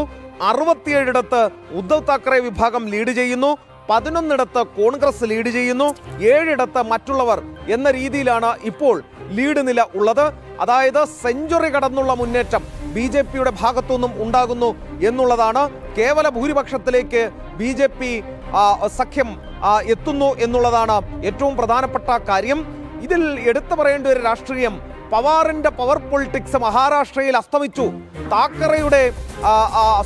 67 ഇടത്ത് ഉദ്ധവ് താക്കറെ വിഭാഗം ലീഡ് ചെയ്യുന്നു. 11 ഇടത്ത് കോൺഗ്രസ് ലീഡ് ചെയ്യുന്നു. 7 ഇടത്ത് മറ്റുള്ളവർ എന്ന രീതിയിലാണ് ഇപ്പോൾ ലീഡ് നില ഉള്ളത്. അതായത് സെഞ്ചുറി കടന്നുള്ള മുന്നേറ്റം BJPയുടെ ഭാഗത്തുനിന്നും ഉണ്ടാകുന്നു എന്നുള്ളതാണ്. കേവല ഭൂരിപക്ഷത്തിലേക്ക് BJP സഖ്യം എത്തുന്നു എന്നുള്ളതാണ് ഏറ്റവും പ്രധാനപ്പെട്ട കാര്യം. ഇതിൽ എടുത്തു പറയേണ്ട ഒരു രാഷ്ട്രീയം, പവാറിന്റെ പവർ പൊളിറ്റിക്സ് മഹാരാഷ്ട്രയിൽ അസ്തമിച്ചു. താക്കറയുടെ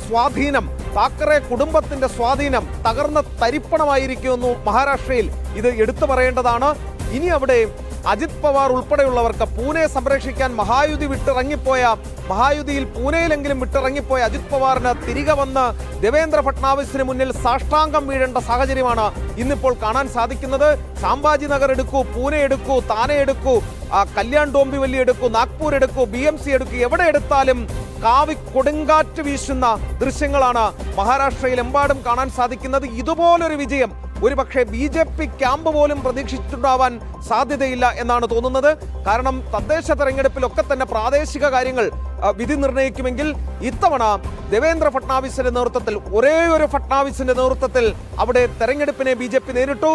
സ്വാധീനം, താക്കറെ കുടുംബത്തിന്റെ സ്വാധീനം തകർന്ന തരിപ്പണമായിരിക്കുന്നു മഹാരാഷ്ട്രയിൽ. ഇത് എടുത്തു പറയേണ്ടതാണ്. ഇനി അവിടെ അജിത് പവാർ ഉൾപ്പെടെയുള്ളവർക്ക് പൂനെ സംരക്ഷിക്കാൻ മഹായുതിയിൽ പൂനെയിലെങ്കിലും വിട്ടിറങ്ങിപ്പോയ അജിത് പവാറിന് തിരികെ വന്ന് ദേവേന്ദ്ര ഫട്നാവിസിന് മുന്നിൽ സാഷ്ടാംഗം വീഴേണ്ട സാഹചര്യമാണ് ഇന്നിപ്പോൾ കാണാൻ സാധിക്കുന്നത്. സാംബാജി നഗർ എടുക്കൂ, പൂനെ എടുക്കൂ, താനെ എടുക്കൂ, കല്യാൺ ഡോംബിവല്ലി എടുക്കൂ, നാഗ്പൂർ എടുക്കൂ, BMC എടുക്കൂ, എവിടെ എടുത്താലും കാവി കൊടുങ്കാറ്റ് വീശുന്ന ദൃശ്യങ്ങളാണ് മഹാരാഷ്ട്രയിലെമ്പാടും കാണാൻ സാധിക്കുന്നത്. ഇതുപോലൊരു വിജയം ഒരുപക്ഷെ BJP ക്യാമ്പ് പോലും പ്രതീക്ഷിച്ചിട്ടുണ്ടാവാൻ സാധ്യതയില്ല എന്നാണ് തോന്നുന്നത്. കാരണം തദ്ദേശ തെരഞ്ഞെടുപ്പിലൊക്കെ തന്നെ പ്രാദേശിക കാര്യങ്ങൾ വിധി നിർണ്ണയിക്കുമെങ്കിൽ ഇത്തവണ ദേവേന്ദ്ര ഫട്നാവിസിന്റെ നേതൃത്വത്തിൽ, ഒരേ ഒരു ഫട്നാവിസിന്റെ നേതൃത്വത്തിൽ അവിടെ തെരഞ്ഞെടുപ്പിനെ BJP നേരിട്ടു.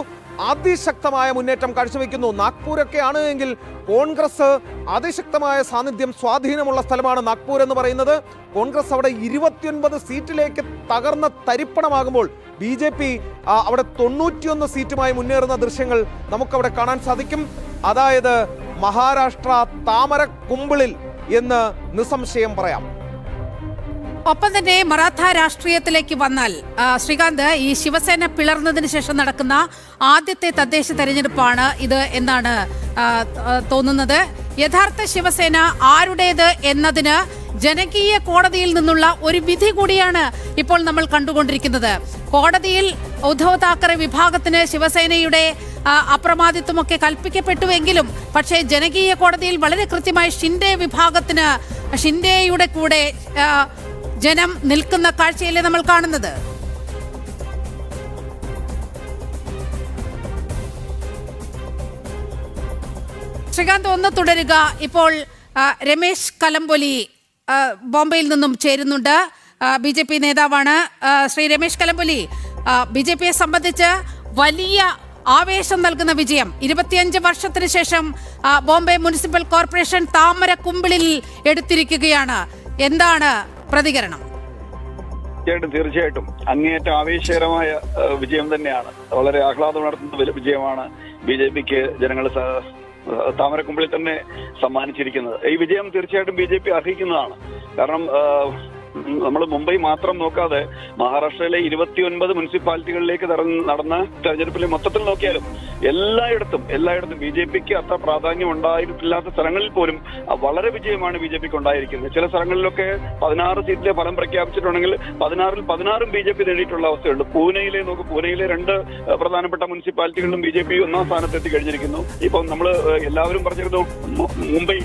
അതിശക്തമായ മുന്നേറ്റം കാഴ്ചവെക്കുന്നു. നാഗ്പൂരൊക്കെയാണ് എങ്കിൽ കോൺഗ്രസ് അതിശക്തമായ സാന്നിധ്യം, സ്വാധീനമുള്ള സ്ഥലമാണ് നാഗ്പൂർ എന്ന് പറയുന്നത്. കോൺഗ്രസ് അവിടെ 29 സീറ്റിലേക്ക് തകർന്ന തരിപ്പണമാകുമ്പോൾ BJP അവിടെ 91 സീറ്റുമായി മുന്നേറുന്ന ദൃശ്യങ്ങൾ നമുക്കവിടെ കാണാൻ സാധിക്കും. അതായത് മഹാരാഷ്ട്ര താമരക്കുമ്പിളിൽ എന്ന് നിസ്സംശയം പറയാം. ഒപ്പം തന്നെ മറാഠ രാഷ്ട്രീയത്തിലേക്ക് വന്നാൽ ശ്രീകാന്ത്, ഈ ശിവസേന പിളർന്നതിന് ശേഷം നടക്കുന്ന ആദ്യത്തെ തദ്ദേശ തെരഞ്ഞെടുപ്പാണ് ഇത് എന്നാണ് തോന്നുന്നത്. യഥാർത്ഥ ശിവസേന ആരുടേത് എന്നതിന് ജനകീയ കോടതിയിൽ നിന്നുള്ള ഒരു വിധി കൂടിയാണ് ഇപ്പോൾ നമ്മൾ കണ്ടുകൊണ്ടിരിക്കുന്നത്. കോടതിയിൽ ഉദ്ധവ് താക്കറെ വിഭാഗത്തിന് ശിവസേനയുടെ അപ്രമാദിത്വമൊക്കെ കൽപ്പിക്കപ്പെട്ടുവെങ്കിലും പക്ഷേ ജനകീയ കോടതിയിൽ വളരെ കൃത്യമായി ഷിൻഡെ വിഭാഗത്തിന്, ഷിൻഡെയുടെ കൂടെ ജനം നിൽക്കുന്ന കാഴ്ചയല്ലേ നമ്മൾ കാണുന്നത്? ശ്രീകാന്ത്, ഒന്ന് തുടരുക. ഇപ്പോൾ രമേശ് കലംബൊലി ബോംബെയിൽ നിന്നും ചേരുന്നുണ്ട്. BJP നേതാവാണ്. ശ്രീ രമേശ് കലംബൊലി, BJPയെ സംബന്ധിച്ച് വലിയ ആവേശം നൽകുന്ന വിജയം, 25 വർഷത്തിന് ശേഷം ബോംബെ മുനിസിപ്പൽ കോർപ്പറേഷൻ താമരക്കുമ്പിളിൽ എടുത്തിരിക്കുകയാണ്. എന്താണ് പ്രതികരണം? തീർച്ചയായിട്ടും അങ്ങേയറ്റം ആവേശകരമായ വിജയം തന്നെയാണ്. വളരെ ആഹ്ലാദം നടത്തുന്ന വിജയമാണ് BJPക്ക് ജനങ്ങൾ താമരക്കുമ്പിളിൽ തന്നെ സമ്മാനിച്ചിരിക്കുന്നത്. ഈ വിജയം തീർച്ചയായിട്ടും BJP അർഹിക്കുന്നതാണ്. കാരണം നമ്മൾ മുംബൈ മാത്രം നോക്കാതെ മഹാരാഷ്ട്രയിലെ 29 മുനിസിപ്പാലിറ്റികളിലേക്ക് നടന്ന തെരഞ്ഞെടുപ്പിലെ മൊത്തത്തിൽ നോക്കിയാലും എല്ലായിടത്തും BJPക്ക് അത്ര പ്രാധാന്യം ഉണ്ടായിട്ടില്ലാത്ത സ്ഥലങ്ങളിൽ പോലും വളരെ വിജയമാണ് BJPക്ക് ഉണ്ടായിരിക്കുന്നത്. ചില സ്ഥലങ്ങളിലൊക്കെ 16 സീറ്റിലെ ഫലം പ്രഖ്യാപിച്ചിട്ടുണ്ടെങ്കിൽ 16-ൽ 16 BJP നേടിയിട്ടുള്ള അവസ്ഥയുണ്ട്. പൂനെയിലെ 2 പ്രധാനപ്പെട്ട മുനിസിപ്പാലിറ്റികളിലും BJP 1ാം സ്ഥാനത്ത് എത്തിക്കഴിഞ്ഞിരിക്കുന്നു. ഇപ്പം നമ്മൾ എല്ലാവരും പറഞ്ഞിരുന്നു മുംബൈ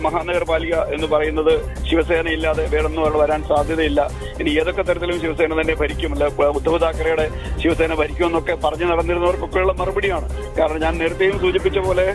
മഹാനഗരപാലിക എന്ന് പറയുന്നത് ശിവസേന ഇല്ലാതെ വേറൊന്നും വരാൻ സാധ്യതയില്ല, ഇനി ഏതൊക്കെ തരത്തിലും ശിവസേന തന്നെ ഭരിക്കുമല്ല, ഉദ്ധവ് താക്കറെയുടെ ശിവസേന ഭരിക്കുമെന്നൊക്കെ പറഞ്ഞു നടന്നിരുന്നവർക്കൊക്കെയുള്ള മറുപടിയാണ്. കാരണം ഞാൻ നേരത്തെയും സൂചിപ്പിച്ച പോലെ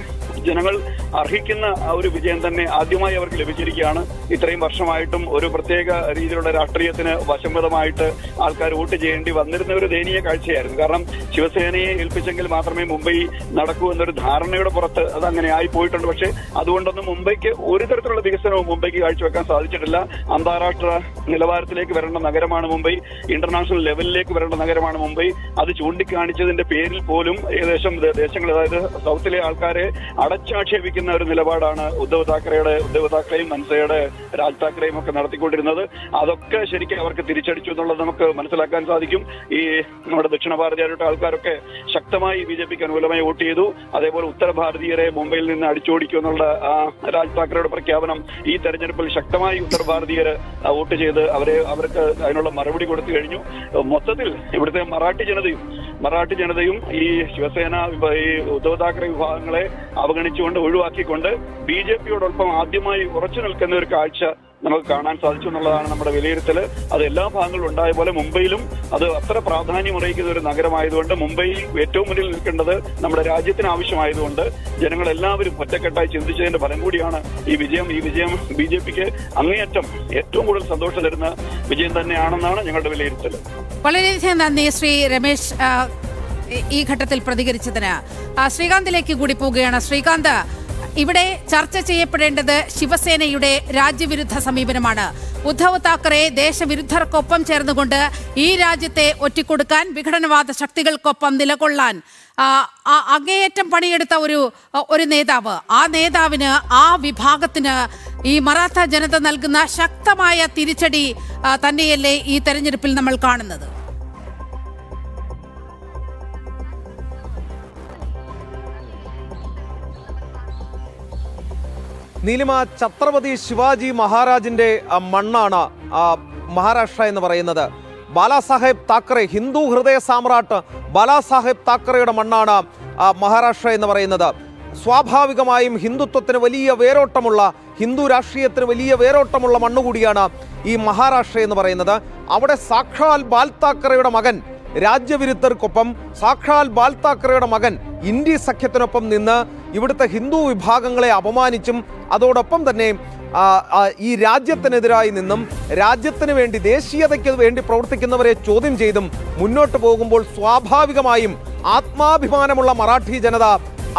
ജനങ്ങൾ അർഹിക്കുന്ന ആ ഒരു വിജയം തന്നെ ആദ്യമായി അവർക്ക് ലഭിച്ചിരിക്കുകയാണ്. ഇത്രയും വർഷമായിട്ടും ഒരു പ്രത്യേക രീതിയിലുള്ള രാഷ്ട്രീയത്തിന് വശംവദമായിട്ട് ആൾക്കാർ വോട്ട് ചെയ്യേണ്ടി വന്നിരുന്ന ഒരു ദയനീയ കാഴ്ചയായിരുന്നു. കാരണം ശിവസേനയെ ഏൽപ്പിച്ചെങ്കിൽ മാത്രമേ മുംബൈ നടക്കൂ എന്നൊരു ധാരണയുടെ പുറത്ത് അതങ്ങനെ ആയി പോയിട്ടുണ്ട്. പക്ഷേ അതുകൊണ്ടൊന്നും മുംബൈക്ക് ഒരു തരത്തിലുള്ള വികസനവും മുംബൈക്ക് കാഴ്ചവെക്കാൻ സാധിച്ചിട്ടില്ല. അന്താരാഷ്ട്ര നിലവാരത്തിലേക്ക് വരേണ്ട നഗരമാണ് മുംബൈ, ഇന്റർനാഷണൽ ലെവലിലേക്ക് വരേണ്ട നഗരമാണ് മുംബൈ. അത് ചൂണ്ടിക്കാണിച്ചതിന്റെ പേരിൽ പോലും ഏകദേശം ദേശങ്ങൾ, അതായത് സൗത്തിലെ ആൾക്കാരെ അടച്ചാക്ഷേപിക്കുന്ന ഒരു നിലപാടാണ് ഉദ്ധവ് താക്കറെയും മനസയുടെ രാജ് താക്കറെയും ഒക്കെ നടത്തിക്കൊണ്ടിരുന്നത്. അതൊക്കെ ശരിക്കും അവർക്ക് തിരിച്ചടിച്ചു എന്നുള്ളത് നമുക്ക് മനസ്സിലാക്കാൻ സാധിക്കും. ഈ നമ്മുടെ ദക്ഷിണ ഭാരതീയരുടെ ആൾക്കാരൊക്കെ ശക്തമായി BJPക്ക് അനുകൂലമായി വോട്ട് ചെയ്തു. അതേപോലെ ഉത്തര ഭാരതീയരെ മുംബൈയിൽ നിന്ന് അടിച്ചോടിക്കും എന്നുള്ള രാജ് താക്കറെയുടെ പ്രഖ്യാപനം ഈ തെരഞ്ഞെടുപ്പിൽ ശക്തമായി ഉത്തര ഭാരതീയർ വോട്ട് ചെയ്ത് അവർക്ക് അതിനുള്ള മറുപടി കൊടുത്തു കഴിഞ്ഞു. മൊത്തത്തിൽ ഇവിടുത്തെ മറാഠി ജനതയും ഈ ശിവസേന, ഈ ഉദ്ധവ് താക്കറെ വിഭാഗങ്ങളെ അവഗണിച്ചുകൊണ്ട് ഒഴിവാക്കിക്കൊണ്ട് BJPയോടൊപ്പം ആദ്യമായി ഉറച്ചു നിൽക്കുന്ന ഒരു കാഴ്ച നമുക്ക് കാണാൻ സാധിച്ചു എന്നുള്ളതാണ് നമ്മുടെ വിലയിരുത്തൽ. അത് എല്ലാ ഭാഗങ്ങളിലും ഉണ്ടായ പോലെ മുംബൈയിലും അത് അത്ര പ്രാധാന്യം അറിയിക്കുന്ന ഒരു നഗരമായതുകൊണ്ട് മുംബൈ ഏറ്റവും മുന്നിൽ നിൽക്കേണ്ടത് നമ്മുടെ രാജ്യത്തിന് ആവശ്യമായതുകൊണ്ട് ജനങ്ങൾ എല്ലാവരും ഒറ്റക്കെട്ടായി ചിന്തിച്ചതിന്റെ ഫലം കൂടിയാണ് ഈ വിജയം. BJPക്ക് അങ്ങേയറ്റം ഏറ്റവും കൂടുതൽ സന്തോഷം തരുന്ന വിജയം തന്നെയാണെന്നാണ് ഞങ്ങളുടെ വിലയിരുത്തൽ. വളരെയധികം നന്ദി ശ്രീ രമേശ് ഈ ഘട്ടത്തിൽ പ്രതികരിച്ചതിന്. ശ്രീകാന്തിലേക്ക് കൂടി പോവുകയാണ്. ശ്രീകാന്ത്, ഇവിടെ ചർച്ച ചെയ്യപ്പെടേണ്ടത് ശിവസേനയുടെ രാജ്യവിരുദ്ധ സമീപനമാണ്. ഉദ്ധവ് താക്കറെ ദേശവിരുദ്ധർക്കൊപ്പം ചേർന്നുകൊണ്ട് ഈ രാജ്യത്തെ ഒറ്റിക്കൊടുക്കാൻ, വിഘടനവാദ ശക്തികൾക്കൊപ്പം നിലകൊള്ളാൻ അങ്ങേയറ്റം പണിയെടുത്ത ഒരു നേതാവ്, ആ നേതാവിന്, ആ വിഭാഗത്തിന് ഈ മറാഠ ജനത നൽകുന്ന ശക്തമായ തിരിച്ചടി തന്നെയല്ലേ ഈ തെരഞ്ഞെടുപ്പിൽ നമ്മൾ കാണുന്നത്? നീലിമ, ഛത്രപതി ശിവാജി മഹാരാജിന്റെ മണ്ണാണ് മഹാരാഷ്ട്ര എന്ന് പറയുന്നത്. ബാലാസാഹേബ് താക്കറെ, ഹിന്ദു ഹൃദയ സാമ്രാട്ട് ബാലാസാഹേബ് താക്കറെയുടെ മണ്ണാണ് മഹാരാഷ്ട്ര എന്ന് പറയുന്നത്. സ്വാഭാവികമായും ഹിന്ദുത്വത്തിന് വലിയ വേരോട്ടമുള്ള, ഹിന്ദു രാഷ്ട്രീയത്തിന് വലിയ വേരോട്ടമുള്ള മണ്ണുകൂടിയാണ് ഈ മഹാരാഷ്ട്ര എന്ന് പറയുന്നത്. അവിടെ സാക്ഷാൽ ബാൽ താക്കറെയുടെ മകൻ രാജ്യവിരുദ്ധർക്കൊപ്പം, സാക്ഷാൽ ബാൽ താക്കറെയുടെ മകൻ ഇന്ത്യ സഖ്യത്തിനൊപ്പം നിന്ന് ഇവിടുത്തെ ഹിന്ദു വിഭാഗങ്ങളെ അപമാനിച്ചും അതോടൊപ്പം തന്നെ ഈ രാജ്യത്തിനെതിരായി നിന്നും രാജ്യത്തിന് വേണ്ടി, ദേശീയതയ്ക്ക് വേണ്ടി പ്രവർത്തിക്കുന്നവരെ ചോദ്യം ചെയ്തും മുന്നോട്ട് പോകുമ്പോൾ സ്വാഭാവികമായും ആത്മാഭിമാനമുള്ള മറാഠി ജനത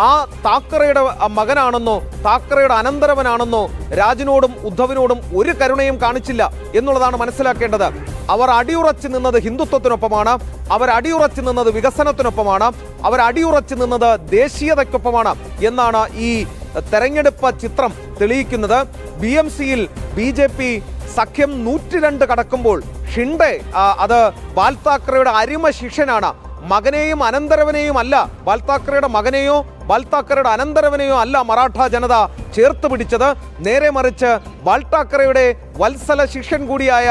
ആ താക്കറയുടെ മകനാണെന്നോ താക്കറയുടെ അനന്തരവനാണെന്നോ രാജിനോടും ഉദ്ധവിനോടും ഒരു കരുണയും കാണിച്ചില്ല എന്നുള്ളതാണ് മനസ്സിലാക്കേണ്ടത്. അവർ അടിയുറച്ചു നിന്നത് ഹിന്ദുത്വത്തിനൊപ്പമാണ്, അവർ അടിയുറച്ചു നിന്നത് വികസനത്തിനൊപ്പമാണ്, അവർ അടിയുറച്ചു നിന്നത് ദേശീയതയ്ക്കൊപ്പമാണ് എന്നാണ് ഈ തെരഞ്ഞെടുപ്പ് ചിത്രം തെളിയിക്കുന്നത്. BMCയിൽ BJP സഖ്യം 102 കടക്കുമ്പോൾ ഷിൻഡെ അത് ബാൽ താക്കറയുടെ അരിമ ശിഷ്യനാണ്. മകനെയും അനന്തരവനെയും അല്ല, ബാൽ താക്കറയുടെ മകനെയോ ബാൽ താക്കറയുടെ അനന്തരവനെയോ അല്ല മറാഠ ജനത ചേർത്ത് പിടിച്ചത്. നേരെ മറിച്ച് ബാൽ താക്കറയുടെ വത്സല ശിഷ്യൻ കൂടിയായ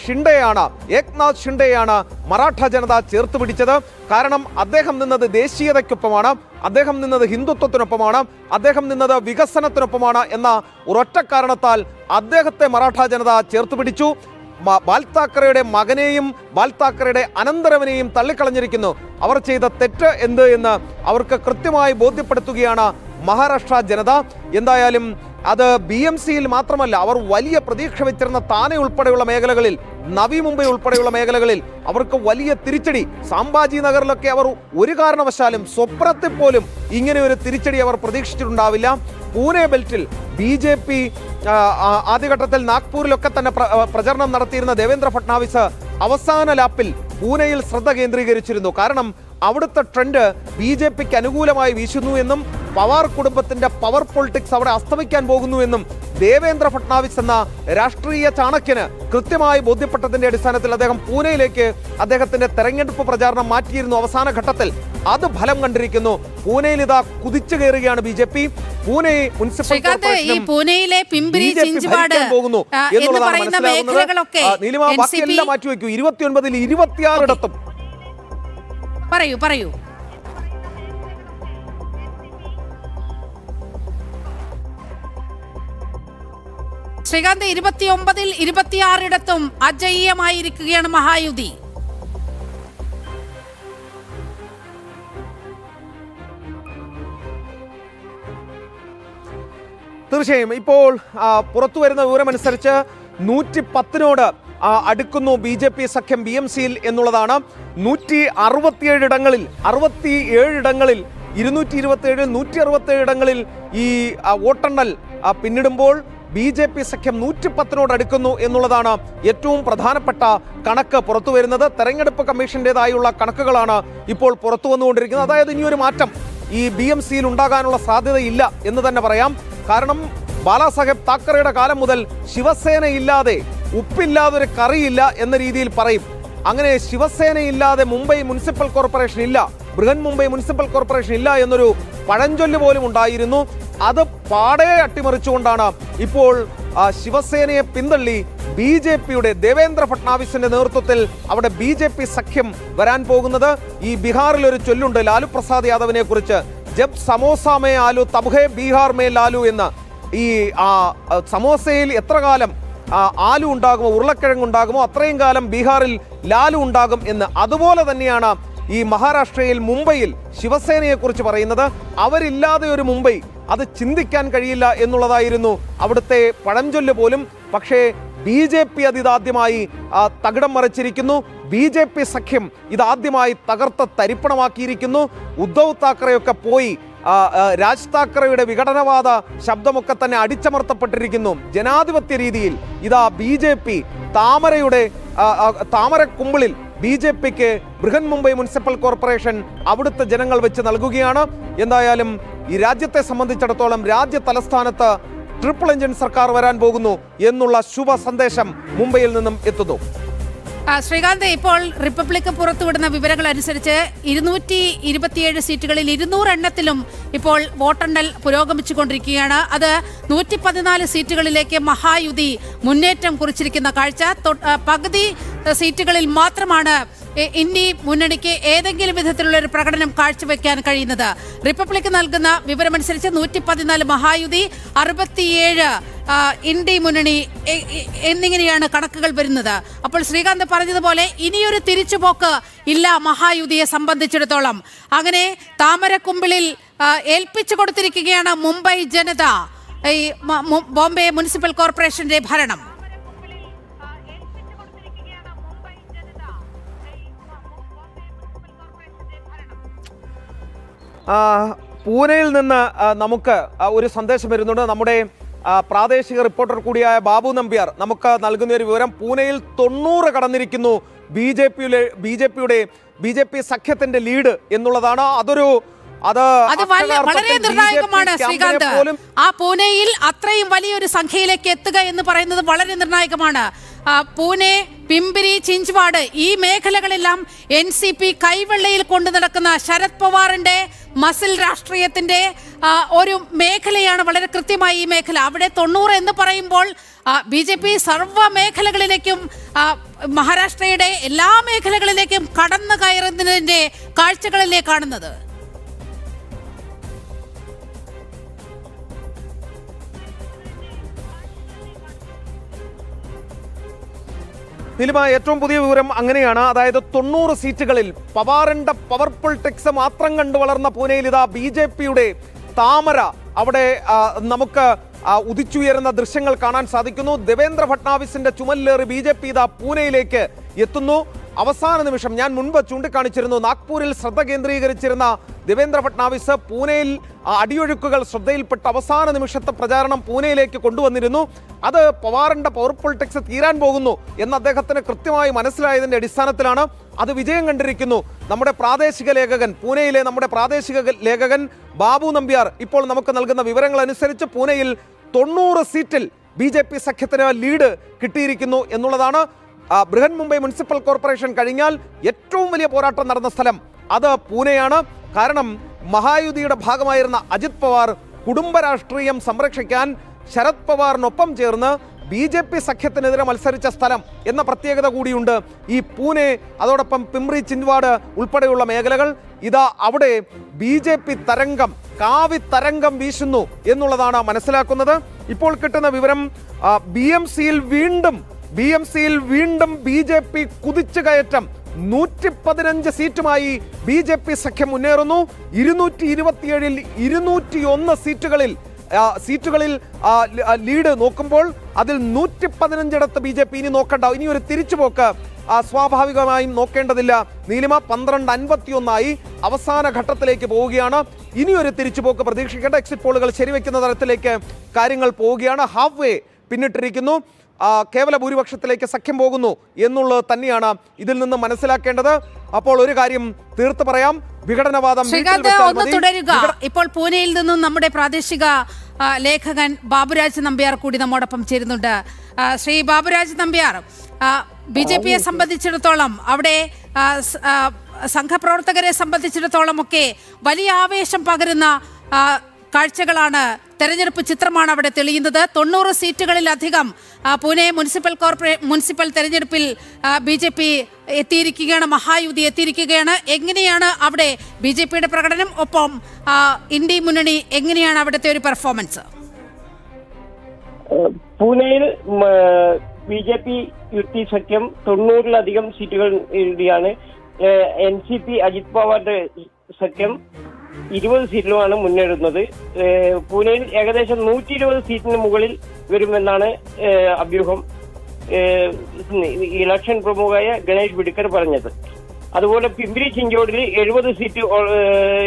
ഷിൻഡെയാണ്, ഏക്നാഥ് ഷിൻഡെയാണ് മറാഠ ജനത ചേർത്ത് പിടിച്ചത്. കാരണം അദ്ദേഹം നിന്നത് ദേശീയതയ്ക്കൊപ്പമാണ്, അദ്ദേഹം നിന്നത് ഹിന്ദുത്വത്തിനൊപ്പമാണ്, അദ്ദേഹം നിന്നത് വികസനത്തിനൊപ്പമാണ് എന്ന ഒരൊറ്റ കാരണത്താൽ അദ്ദേഹത്തെ മറാഠ ജനത ചേർത്ത് പിടിച്ചു. ബാൽ താക്കറയുടെ മകനെയും ബാൽ താക്കറയുടെ അനന്തരവനെയും തള്ളിക്കളഞ്ഞിരിക്കുന്നു. അവർ ചെയ്ത തെറ്റ് എന്ത് എന്ന് അവർക്ക് കൃത്യമായി ബോധ്യപ്പെടുത്തുകയാണ് മഹാരാഷ്ട്ര ജനത. എന്തായാലും അത് BMCയിൽ മാത്രമല്ല, അവർ വലിയ പ്രതീക്ഷ വെച്ചിരുന്ന താനെ ഉൾപ്പെടെയുള്ള മേഖലകളിൽ, നവി മുംബൈ ഉൾപ്പെടെയുള്ള മേഖലകളിൽ അവർക്ക് വലിയ തിരിച്ചടി. സാംബാജി നഗറിലൊക്കെ അവർ ഒരു കാരണവശാലും സ്വപ്നത്തിൽ പോലും ഇങ്ങനെ ഒരു തിരിച്ചടി അവർ പ്രതീക്ഷിച്ചിട്ടുണ്ടാവില്ല. പൂനെ ബെൽറ്റിൽ BJP ആദ്യഘട്ടത്തിൽ നാഗ്പൂരിലൊക്കെ തന്നെ പ്രചരണം നടത്തിയിരുന്ന ദേവേന്ദ്ര ഫട്നാവിസ് അവസാന ലാപ്പിൽ പൂനെയിൽ ശ്രദ്ധ കേന്ദ്രീകരിച്ചിരുന്നു. കാരണം അവിടുത്തെ ട്രെൻഡ് BJPക്ക് അനുകൂലമായി വീശുന്നു എന്നും പവാർ കുടുംബത്തിന്റെ പവർ പൊളിറ്റിക്സ് അവിടെ അസ്തമിക്കാൻ പോകുന്നു എന്നും ദേവേന്ദ്ര ഫട്നാവിസ് എന്ന രാഷ്ട്രീയ ചാണക്യന് കൃത്യമായി ബോധ്യപ്പെട്ടതിന്റെ അടിസ്ഥാനത്തിൽ അദ്ദേഹം പൂനെയിലേക്ക് അദ്ദേഹത്തിന്റെ തെരഞ്ഞെടുപ്പ് പ്രചാരണം മാറ്റിയിരുന്നു അവസാന ഘട്ടത്തിൽ. അത് ഫലം കണ്ടിരിക്കുന്നു. പൂനെയിൽ ഇതാ കുതിച്ചു കയറുകയാണ് BJP. പൂനെ മുനിസിപ്പൽ കോർപ്പറേഷനും പൂനെയിലെ പിംപ്രി ചിഞ്ചുവാഡ് പോകുന്നു എന്നുള്ളതാണ് മനസ്സിലാവുന്നത്. നീലിമ ബാക്കിയെല്ലാം മാറ്റിവെക്കൂ. 29-ൽ 26 ഇടത്തും. പറയൂ. ശ്രീകാന്ത്, 29-ൽ 26 ഇടത്തും അജയ്യമായിരിക്കുകയാണ് മഹായുതി. തീർച്ചയായും ഇപ്പോൾ പുറത്തു വരുന്ന വിവരമനുസരിച്ച് 110-നോട് അടുക്കുന്നു BJP സഖ്യം BMCയിൽ എന്നുള്ളതാണ്. 167 ഇടങ്ങളിൽ 67 ഇടങ്ങളിൽ 227 167 ഇടങ്ങളിൽ ഈ വോട്ടെണ്ണൽ പിന്നിടുമ്പോൾ BJP സഖ്യം 110-നോട് അടുക്കുന്നു എന്നുള്ളതാണ് ഏറ്റവും പ്രധാനപ്പെട്ട കണക്ക് പുറത്തു വരുന്നത്. തെരഞ്ഞെടുപ്പ് കമ്മീഷൻ്റെതായുള്ള കണക്കുകളാണ് ഇപ്പോൾ പുറത്തു വന്നുകൊണ്ടിരിക്കുന്നത്. അതായത് ഇനിയൊരു മാറ്റം ഈ BMCയിൽ ഉണ്ടാകാനുള്ള സാധ്യതയില്ല എന്ന് തന്നെ പറയാം. കാരണം ബാലാസാഹേബ് താക്കറയുടെ കാലം മുതൽ ശിവസേന ഇല്ലാതെ ഉപ്പില്ലാതൊരു കറിയില്ല എന്ന രീതിയിൽ പറയും. അങ്ങനെ ശിവസേനയില്ലാതെ മുംബൈ മുനിസിപ്പൽ കോർപ്പറേഷൻ ഇല്ല, ബൃഹൻ മുംബൈ മുനിസിപ്പൽ കോർപ്പറേഷൻ ഇല്ല എന്നൊരു പഴഞ്ചൊല്ല് പോലും ഉണ്ടായിരുന്നു. അത് പാടെ അട്ടിമറിച്ചുകൊണ്ടാണ് ഇപ്പോൾ ശിവസേനയെ പിന്തള്ളി BJPയുടെ ദേവേന്ദ്ര ഫട്നാവിസിന്റെ നേതൃത്വത്തിൽ അവിടെ BJP സഖ്യം വരാൻ പോകുന്നത്. ഈ ബീഹാറിൽ ഒരു ചൊല്ലുണ്ട് ലാലു പ്രസാദ് യാദവിനെ കുറിച്ച്, ജബ് സമോസ മേ ആലു തബ്ഹേ ബീഹാർ മേ ലാലു എന്ന്. ഈ സമോസയിൽ എത്ര കാലം ആലു ഉണ്ടാകുമോ, ഉരുളക്കിഴങ്ങ് ഉണ്ടാകുമോ, അത്രയും കാലം ബീഹാറിൽ ലാലു ഉണ്ടാകും എന്ന്. അതുപോലെ തന്നെയാണ് ഈ മഹാരാഷ്ട്രയിൽ മുംബൈയിൽ ശിവസേനയെക്കുറിച്ച് പറയുന്നത്. അവരില്ലാതെ ഒരു മുംബൈ അത് ചിന്തിക്കാൻ കഴിയില്ല എന്നുള്ളതായിരുന്നു അവിടുത്തെ പഴഞ്ചൊല്ല് പോലും. പക്ഷേ BJP അതിതാദ്യമായി തകിടം മറിച്ചിരിക്കുന്നു. BJP സഖ്യം ഇതാദ്യമായി തകർത്ത് തരിപ്പണമാക്കിയിരിക്കുന്നു. ഉദ്ധവ് താക്കറെയൊക്കെ പോയി രാജ് താക്കറെയുടെ വിഘടനവാദ ശബ്ദമൊക്കെ തന്നെ അടിച്ചമർത്തപ്പെട്ടിരിക്കുന്നു. ജനാധിപത്യ രീതിയിൽ ഇതാ BJP താമരക്കുമ്പിളിൽ BJPക്ക് ബൃഹൻ മുംബൈ മുനിസിപ്പൽ കോർപ്പറേഷൻ അവിടുത്തെ ജനങ്ങൾ വെച്ച് നൽകുകയാണ്. എന്തായാലും ഈ രാജ്യത്തെ സംബന്ധിച്ചിടത്തോളം രാജ്യ തലസ്ഥാനത്ത് ട്രിപ്പിൾ എഞ്ചിൻ സർക്കാർ വരാൻ പോകുന്നു എന്നുള്ള ശുഭ സന്ദേശം മുംബൈയിൽ നിന്നും എത്തുന്നു. ശ്രീകാന്ത്, ഇപ്പോൾ റിപ്പബ്ലിക് പുറത്തുവിടുന്ന വിവരങ്ങൾ അനുസരിച്ച് 227 സീറ്റുകളിൽ 200 എണ്ണത്തിലും ഇപ്പോൾ വോട്ടെണ്ണൽ പുരോഗമിച്ചുകൊണ്ടിരിക്കുകയാണ്. അത് 114 സീറ്റുകളിലേക്ക് മഹായുതി മുന്നേറ്റം കുറിച്ചിരിക്കുന്ന കാഴ്ച. പകുതി സീറ്റുകളിൽ മാത്രമാണ് ഇന്ത്യ മുന്നണിക്ക് ഏതെങ്കിലും വിധത്തിലുള്ള ഒരു പ്രകടനം കാഴ്ചവെക്കാൻ കഴിയുന്നത്? റിപ്പബ്ലിക് നൽകുന്ന വിവരമനുസരിച്ച് 114 മഹായുതി, 67 ഇന്ത്യ മുന്നണി എന്നിങ്ങനെയാണ് കണക്കുകൾ വരുന്നത്. അപ്പോൾ ശ്രീകാന്ത് പറഞ്ഞതുപോലെ ഇനിയൊരു തിരിച്ചുപോക്ക് ഇല്ല മഹായുതിയെ സംബന്ധിച്ചിടത്തോളം. അങ്ങനെ താമരക്കുമ്പിളിൽ ഏൽപ്പിച്ചു കൊടുത്തിരിക്കുകയാണ് മുംബൈ ജനത ഈ ബോംബെ മുനിസിപ്പൽ കോർപ്പറേഷന്റെ ഭരണം. പൂനെയിൽ നിന്ന് നമുക്ക് ഒരു സന്ദേശം വരുന്നുണ്ട്. നമ്മുടെ പ്രാദേശിക റിപ്പോർട്ടർ കൂടിയായ ബാബു നമ്പ്യാർ നമുക്ക് നൽകുന്ന ഒരു വിവരം, പൂനെയിൽ 90 കടന്നിരിക്കുന്നു ബി ജെ പി സഖ്യത്തിന്റെ ലീഡ് എന്നുള്ളതാണ്. അത് വളരെ നിർണായകമാണ് ശ്രീകാന്ത്. ആ പൂനെയിൽ അത്രയും വലിയൊരു സംഖ്യയിലേക്ക് എത്തുക എന്ന് പറയുന്നത് വളരെ നിർണായകമാണ്. പൂനെ, പിംപിരി, ചിഞ്ച്വാഡ് ഈ മേഖലകളെല്ലാം NCP കൈവെള്ളയിൽ കൊണ്ടു നടക്കുന്ന ശരത് പവാറിന്റെ മസിൽ രാഷ്ട്രീയത്തിന്റെ ഒരു മേഖലയാണ്. വളരെ കൃത്യമായി ഈ മേഖല അവിടെ 90 എന്ന് പറയുമ്പോൾ BJP സർവ്വ മേഖലകളിലേക്കും മഹാരാഷ്ട്രയുടെ എല്ലാ മേഖലകളിലേക്കും കടന്നു കയറുന്നതിന്റെ കാഴ്ചകളല്ലേ കാണുന്നത്? നീലിമ, ഏറ്റവും പുതിയ വിവരം അങ്ങനെയാണ്. അതായത് 90 സീറ്റുകളിൽ പവാറിന്റെ പവർ പൊളിറ്റിക്സ് മാത്രം കണ്ടു വളർന്ന പൂനെയിൽ ഇതാ BJPയുടെ താമര അവിടെ നമുക്ക് ഉദിച്ചുയരുന്ന ദൃശ്യങ്ങൾ കാണാൻ സാധിക്കുന്നു. ദേവേന്ദ്ര ഫട്നാവിസിന്റെ ചുമലിലേറി BJP ഇതാ പൂനെയിലേക്ക് എത്തുന്നു. അവസാന നിമിഷം ഞാൻ മുൻപ് ചൂണ്ടിക്കാണിച്ചിരുന്നു, നാഗ്പൂരിൽ ശ്രദ്ധ കേന്ദ്രീകരിച്ചിരുന്ന ദേവേന്ദ്ര ഫട്നാവിസ് പൂനെയിൽ അടിയൊഴുക്കുകൾ ശ്രദ്ധയിൽപ്പെട്ട അവസാന നിമിഷത്തെ പ്രചാരണം പൂനെയിലേക്ക് കൊണ്ടുവന്നിരുന്നു. അത് പവാറിന്റെ പവർ പൊളിറ്റിക്സ് തീരാൻ പോകുന്നു എന്ന് അദ്ദേഹത്തിന് കൃത്യമായി മനസ്സിലായതിന്റെ അടിസ്ഥാനത്തിലാണ് അത് വിജയം കണ്ടിരിക്കുന്നു. നമ്മുടെ പ്രാദേശിക ലേഖകൻ, പൂനെയിലെ നമ്മുടെ പ്രാദേശിക ലേഖകൻ ബാബു നമ്പ്യാർ ഇപ്പോൾ നമുക്ക് നൽകുന്ന വിവരങ്ങൾ അനുസരിച്ച് പൂനെയിൽ 90 സീറ്റിൽ BJP സഖ്യത്തിന് ലീഡ് കിട്ടിയിരിക്കുന്നു എന്നുള്ളതാണ്. ബൃഹൻ മുംബൈ മുനിസിപ്പൽ കോർപ്പറേഷൻ കഴിഞ്ഞാൽ ഏറ്റവും വലിയ പോരാട്ടം നടന്ന സ്ഥലം അത് പൂനെയാണ്. കാരണം മഹായുതിയുടെ ഭാഗമായിരുന്ന അജിത് പവാർ കുടുംബ രാഷ്ട്രീയം സംരക്ഷിക്കാൻ ശരത് പവാറിനൊപ്പം ചേർന്ന് BJP സഖ്യത്തിനെതിരെ മത്സരിച്ച സ്ഥലം എന്ന പ്രത്യേകത കൂടിയുണ്ട് ഈ പൂനെ. അതോടൊപ്പം പിംപ്രി ചിഞ്ച്വാഡ് ഉൾപ്പെടെയുള്ള മേഖലകൾ ഇതാ അവിടെ BJP തരംഗം, കാവി തരംഗം വീശുന്നു എന്നുള്ളതാണ് മനസ്സിലാക്കുന്നത്. ഇപ്പോൾ കിട്ടുന്ന വിവരം BMCയിൽ വീണ്ടും BJP കുതിച്ചു കയറ്റം. 115 സീറ്റുമായി BJP സഖ്യം മുന്നേറുന്നു. 227ൽ 201 സീറ്റുകളിൽ ലീഡ് നോക്കുമ്പോൾ അതിൽ 115 BJP ഇനി നോക്കണ്ട. ഇനിയൊരു തിരിച്ചുപോക്ക് സ്വാഭാവികമായും നോക്കേണ്ടതില്ല. നീലിമ 12:51 അവസാന ഘട്ടത്തിലേക്ക് പോവുകയാണ്. ഇനിയൊരു തിരിച്ചുപോക്ക് പ്രതീക്ഷിക്കേണ്ട. എക്സിറ്റ് പോളുകൾ ശരിവെക്കുന്ന തരത്തിലേക്ക് കാര്യങ്ങൾ പോവുകയാണ്. ഹാഫ് വേ പിന്നിട്ടിരിക്കുന്നു. കേവല ഭൂരിപക്ഷത്തിലേക്ക് സഖ്യം പോകുന്നു എന്നുള്ളത് തന്നെയാണ് ഇതിൽ നിന്ന് മനസ്സിലാക്കേണ്ടത്. അപ്പോൾ ഒരു കാര്യം തീർത്ത് പറയാം, വിഘടനവാദം തുടരുക. ഇപ്പോൾ പൂനെയിൽ നിന്നും നമ്മുടെ പ്രാദേശിക ലേഖകൻ ബാബുരാജ് നമ്പ്യാർ കൂടി നമ്മോടൊപ്പം ചേരുന്നുണ്ട്. ശ്രീ ബാബുരാജ് നമ്പ്യാർ, BJPയെ സംബന്ധിച്ചിടത്തോളം അവിടെ സംഘപ്രവർത്തകരെ സംബന്ധിച്ചിടത്തോളം ഒക്കെ വലിയ ആവേശം പകരുന്ന കാഴ്ചകളാണ്, തെരഞ്ഞെടുപ്പ് ചിത്രമാണ് അവിടെ തെളിയുന്നത്. 90 സീറ്റുകളിലധികം പൂനെ മുനിസിപ്പൽ തെരഞ്ഞെടുപ്പിൽ BJP എത്തിയിരിക്കുകയാണ്, മഹായുതി എത്തിയിരിക്കുകയാണ്. എങ്ങനെയാണ് അവിടെ BJPയുടെ പ്രകടനം? ഒപ്പം ഇന്ത്യ മുന്നണി എങ്ങനെയാണ് അവിടുത്തെ ഒരു പെർഫോമൻസ്? പൂനെയിൽ BJP യുക്തി സഖ്യം 90-ലധികം സീറ്റുകൾ നേടിയാണ്. NCP അജിത് പവാറിന്റെ സഖ്യം 20 സീറ്റിലുമാണ് മുന്നേറുന്നത്. പൂനെയിൽ ഏകദേശം 120 സീറ്റിന് മുകളിൽ വരുമെന്നാണ് അഭ്യൂഹം ഇലക്ഷൻ പ്രമുഖായ ഗണേഷ് ബിഡ്കർ പറഞ്ഞത്. അതുപോലെ പിംപിരി ചിഞ്ചോഡിൽ 70 സീറ്റ്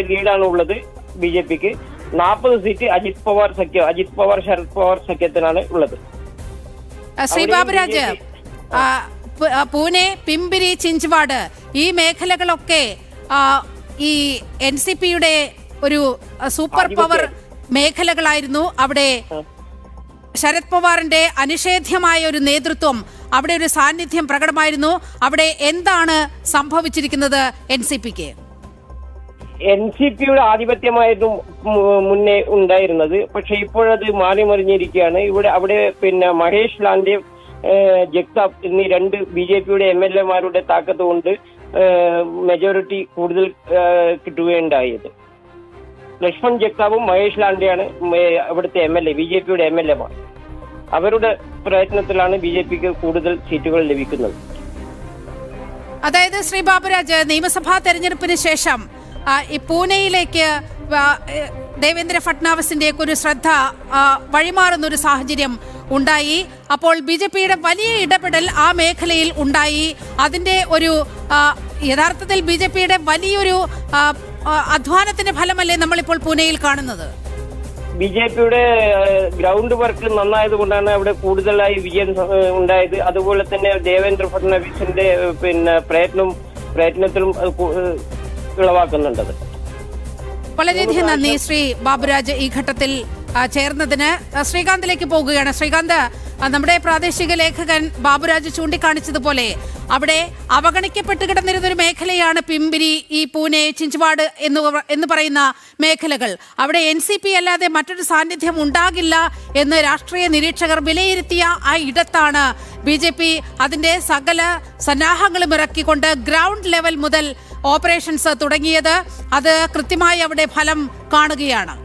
ലീഡാണ് ഉള്ളത് BJPക്ക്. 40 സീറ്റ് അജിത് പവാർ ശരത് പവാർ സഖ്യത്തിനാണ് ഉള്ളത്. ശ്രീ ബാബുരാജ്, പൂനെ, പിംപിരി, ചിഞ്ച്വാഡ് ഈ മേഖലകളൊക്കെ ഈ NCPയുടെ ഒരു സൂപ്പർ പവർ മേഖലകളായിരുന്നു. അവിടെ ശരത് പവാറിന്റെ അനിഷേധ്യമായ ഒരു നേതൃത്വം, അവിടെ ഒരു സാന്നിധ്യം പ്രകടമായിരുന്നു. അവിടെ എന്താണ് സംഭവിച്ചിരിക്കുന്നത് NCPക്ക്? NCPയുടെ ആധിപത്യമായിരുന്നു മുന്നേ ഉണ്ടായിരുന്നത്. പക്ഷെ ഇപ്പോഴത് മാറി മറിഞ്ഞിരിക്കുകയാണ്. അവിടെ മഹേഷ് ലാൻഡെ, ജഗ്താപ് എന്നീ 2 BJPയുടെ MLAമാരുടെ താക്കത്ത് കൊണ്ട് മെജോറിറ്റി കൂടുതൽ കിട്ടുകയുണ്ടായത്. ലക്ഷ്മൺ ജഗ്താവും മഹേഷ് ലാൻഡെയാണ് അവിടുത്തെ MLA, BJPയുടെ MLA-മാർ. അവരുടെ പ്രയത്നത്തിലാണ് BJPക്ക് കൂടുതൽ സീറ്റുകൾ ലഭിക്കുന്നത്. അതായത് ശ്രീ ബാബുരാജ്, നിയമസഭാ തെരഞ്ഞെടുപ്പിന് ശേഷം ഈ പൂനെയിലേക്ക് ദേവേന്ദ്ര ഫട്നാവിസിന്റെ ഒരു ശ്രദ്ധ വഴിമാറുന്ന ഒരു സാഹചര്യം ഉണ്ടായി. അപ്പോൾ BJPയുടെ വലിയ ഇടപെടൽ ആ മേഖലയിൽ ഉണ്ടായി. അതിന്റെ ഒരു യഥാർത്ഥത്തിൽ BJPയുടെ വലിയൊരു അധ്വാനത്തിന്റെ ഫലമല്ലേ നമ്മളിപ്പോൾ പൂനെയിൽ കാണുന്നത്? BJPയുടെ ഗ്രൗണ്ട് വർക്ക് നന്നായത് കൊണ്ടാണ് അവിടെ കൂടുതലായി വിജയം ഉണ്ടായത്. അതുപോലെ തന്നെ ദേവേന്ദ്ര ഫട്നാവിസിന്റെ പ്രയത്നത്തിലും ഇളവാക്കുന്നുണ്ടത്. വളരെയധികം നന്ദി ശ്രീ ബാബുരാജ് ഈ ഘട്ടത്തിൽ ചേർന്നതിന്. ശ്രീകാന്തിലേക്ക് പോകുകയാണ്. ശ്രീകാന്ത്, നമ്മുടെ പ്രാദേശിക ലേഖകൻ ബാബുരാജ് ചൂണ്ടിക്കാണിച്ചതുപോലെ അവിടെ അവഗണിക്കപ്പെട്ട് കിടന്നിരുന്നൊരു മേഖലയാണ് പിമ്പിരി, ഈ പൂനെ, ചിഞ്ചുവാഡ് എന്ന് പറയുന്ന മേഖലകൾ. അവിടെ NCP അല്ലാതെ മറ്റൊരു സാന്നിധ്യം ഉണ്ടാകില്ല എന്ന് രാഷ്ട്രീയ നിരീക്ഷകർ വിലയിരുത്തിയ ആ ഇടത്താണ് BJP അതിന്റെ സകല സന്നാഹങ്ങളും ഇറക്കിക്കൊണ്ട് ഗ്രൗണ്ട് ലെവൽ മുതൽ ഓപ്പറേഷൻസ് തുടങ്ങിയത്. അത് കൃത്യമായി അവിടെ ഫലം കാണുകയാണ്.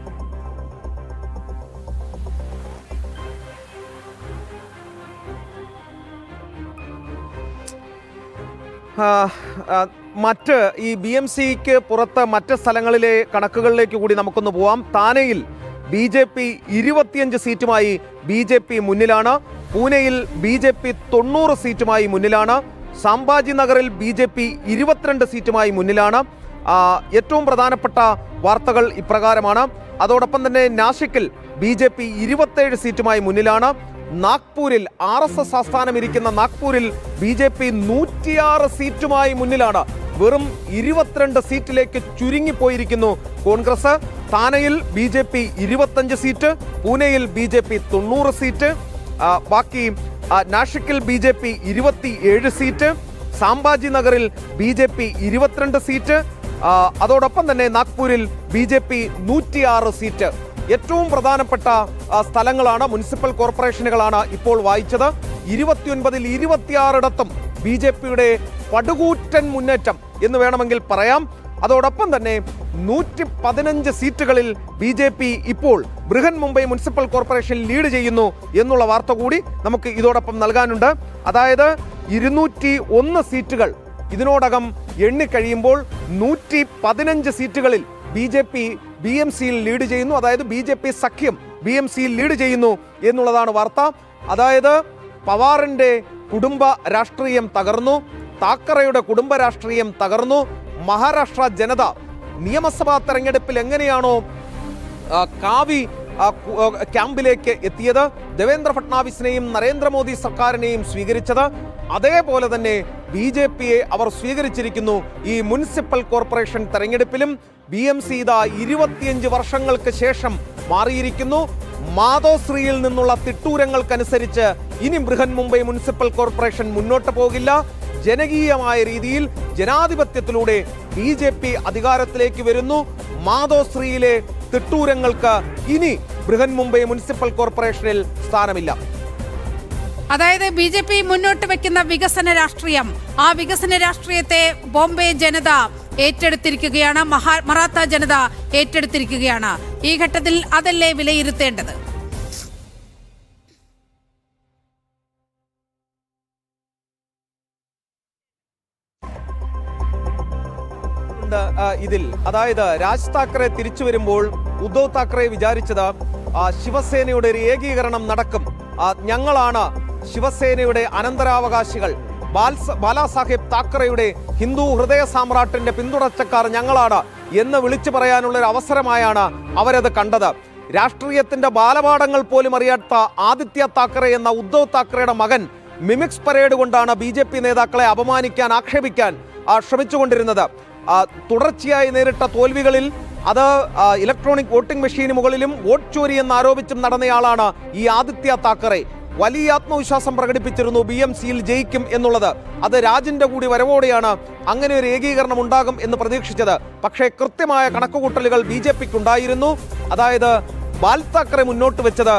മറ്റ് ഈ BMCക്ക് പുറത്ത് മറ്റ് സ്ഥലങ്ങളിലെ കണക്കുകളിലേക്ക് കൂടി നമുക്കൊന്ന് പോവാം. താനെയിൽ BJP 25 സീറ്റുമായി BJP മുന്നിലാണ്. പൂനെയിൽ BJP 90 സീറ്റുമായി മുന്നിലാണ്. സാംബാജി നഗറിൽ BJP 22 സീറ്റുമായി മുന്നിലാണ്. ഏറ്റവും പ്രധാനപ്പെട്ട വാർത്തകൾ ഇപ്രകാരമാണ്. അതോടൊപ്പം തന്നെ നാസിക്കിൽ BJP 27 സീറ്റുമായി മുന്നിലാണ്. നാഗ്പൂരിൽ RSS ആസ്ഥാനം ഇരിക്കുന്ന നാഗ്പൂരിൽ BJP 106 സീറ്റുമായി മുന്നിലാണ്. വെറും 22 സീറ്റിലേക്ക് ചുരുങ്ങിപ്പോയിരിക്കുന്നു കോൺഗ്രസ്. താനെയിൽ BJP 25 സീറ്റ്, പൂനെയിൽ BJP 90 സീറ്റ്, ബാക്കി നാഷിക്കിൽ BJP 27 സീറ്റ്, സാംബാജി നഗറിൽ BJP 22 സീറ്റ്, അതോടൊപ്പം തന്നെ നാഗ്പൂരിൽ BJP 106 സീറ്റ്. ഏറ്റവും പ്രധാനപ്പെട്ട സ്ഥലങ്ങളാണ്, മുനിസിപ്പൽ കോർപ്പറേഷനുകളാണ് ഇപ്പോൾ വായിച്ചത്. 29ൽ 26 BJPയുടെ പടുകൂറ്റൻ മുന്നേറ്റം എന്ന് വേണമെങ്കിൽ പറയാം. അതോടൊപ്പം തന്നെ 115 സീറ്റുകളിൽ BJP ഇപ്പോൾ Brihan Mumbai municipal corporation lead ചെയ്യുന്നു എന്നുള്ള വാർത്ത കൂടി നമുക്ക് ഇതോടൊപ്പം നൽകാനുണ്ട്. അതായത് 201 സീറ്റുകൾ ഇതിനോടകം എണ്ണിക്കഴിയുമ്പോൾ 115 സീറ്റുകളിൽ BJP BMCയിൽ ലീഡ് ചെയ്യുന്നു. അതായത് BJP സഖ്യം BMCയിൽ ലീഡ് ചെയ്യുന്നു എന്നുള്ളതാണ് വാർത്ത. അതായത് പവാറിന്റെ കുടുംബ രാഷ്ട്രീയം തകർന്നു, താക്കറയുടെ കുടുംബ രാഷ്ട്രീയം തകർന്നു. മഹാരാഷ്ട്ര ജനത നിയമസഭാ തെരഞ്ഞെടുപ്പിൽ എങ്ങനെയാണോ കാവി ക്യാമ്പിലേക്ക് എത്തിയത്, ദേവേന്ദ്ര ഫട്നാവിസിനെയും നരേന്ദ്രമോദി സർക്കാരിനെയും സ്വീകരിച്ചത്, അതേപോലെ തന്നെ BJPയെ അവർ സ്വീകരിച്ചിരിക്കുന്നു ഈ മുനിസിപ്പൽ കോർപ്പറേഷൻ തെരഞ്ഞെടുപ്പിലും. BMC ഇതാ 25 വർഷങ്ങൾക്ക് ശേഷം മാറിയിരിക്കുന്നു. മാധോശ്രീയിൽ നിന്നുള്ള തിട്ടൂരങ്ങൾക്കനുസരിച്ച് ഇനി ബൃഹൻ മുംബൈ മുനിസിപ്പൽ കോർപ്പറേഷൻ മുന്നോട്ട് പോകില്ല. ജനകീയമായ രീതിയിൽ ജനാധിപത്യത്തിലൂടെ BJP അധികാരത്തിലേക്ക് വരുന്നു. മാധോശ്രീയിലെ തിട്ടൂരങ്ങൾക്ക് ഇനി ബൃഹൻ മുംബൈ മുനിസിപ്പൽ കോർപ്പറേഷനിൽ സ്ഥാനമില്ല. അതായത് BJP മുന്നോട്ട് വെക്കുന്ന വികസന രാഷ്ട്രീയം, ആ വികസന രാഷ്ട്രീയത്തെ ബോംബെ ജനത ഏറ്റെടുത്തിരിക്കുകയാണ്, മറാത്ത ജനത ഏറ്റെടുത്തിരിക്കുകയാണ്. ഈ ഘട്ടത്തിൽ അതല്ലേ വിലയിരുത്തേണ്ടത്? ഇതിൽ അതായത് രാജ് താക്കറെ തിരിച്ചു വരുമ്പോൾ ഉദ്ധവ് താക്കറെ വിചാരിച്ചത് ശിവസേനയുടെ ഒരു ഏകീകരണം നടക്കും, ഞങ്ങളാണ് ശിവസേനയുടെ അനന്തരാവകാശികൾ, ബാലാസാഹേബ് താക്കറെയുടെ ഹിന്ദു ഹൃദയ സാമ്രാട്ടിന്റെ പിന്തുടർച്ചക്കാർ ഞങ്ങളാണ് എന്ന് വിളിച്ചു പറയാനുള്ള ഒരു അവസരമായാണ് അവരത് കണ്ടത്. രാഷ്ട്രീയത്തിന്റെ ബാലപാഠങ്ങൾ പോലും അറിയാത്ത ആദിത്യ താക്കറെ എന്ന ഉദ്ധവ് താക്കറെയുടെ മകൻ മിമിക്സ് പരേഡ് കൊണ്ടാണ് BJP നേതാക്കളെ അപമാനിക്കാൻ, ആക്ഷേപിക്കാൻ ശ്രമിച്ചുകൊണ്ടിരുന്നത്. തുടർച്ചയായി നേരിട്ട തോൽവികളിൽ അത് ഇലക്ട്രോണിക് വോട്ടിംഗ് മെഷീന് മുകളിലും വോട്ട് ചോരി എന്നാരോപിച്ചും നടന്നയാളാണ് ഈ ആദിത്യ താക്കറെ. വലിയ ആത്മവിശ്വാസം പ്രകടിപ്പിച്ചിരുന്നു BMCയിൽ ജയിക്കും എന്നുള്ളത്. അത് രാജിന്റെ കൂടി വരവോടെയാണ് അങ്ങനെ ഒരു ഏകീകരണം ഉണ്ടാകും എന്ന് പ്രതീക്ഷിച്ചത്. പക്ഷേ കൃത്യമായ കണക്കുകൂട്ടലുകൾ BJPക്കുണ്ടായിരുന്നു. അതായത് ബാൽ താക്കറെ മുന്നോട്ട് വെച്ചത്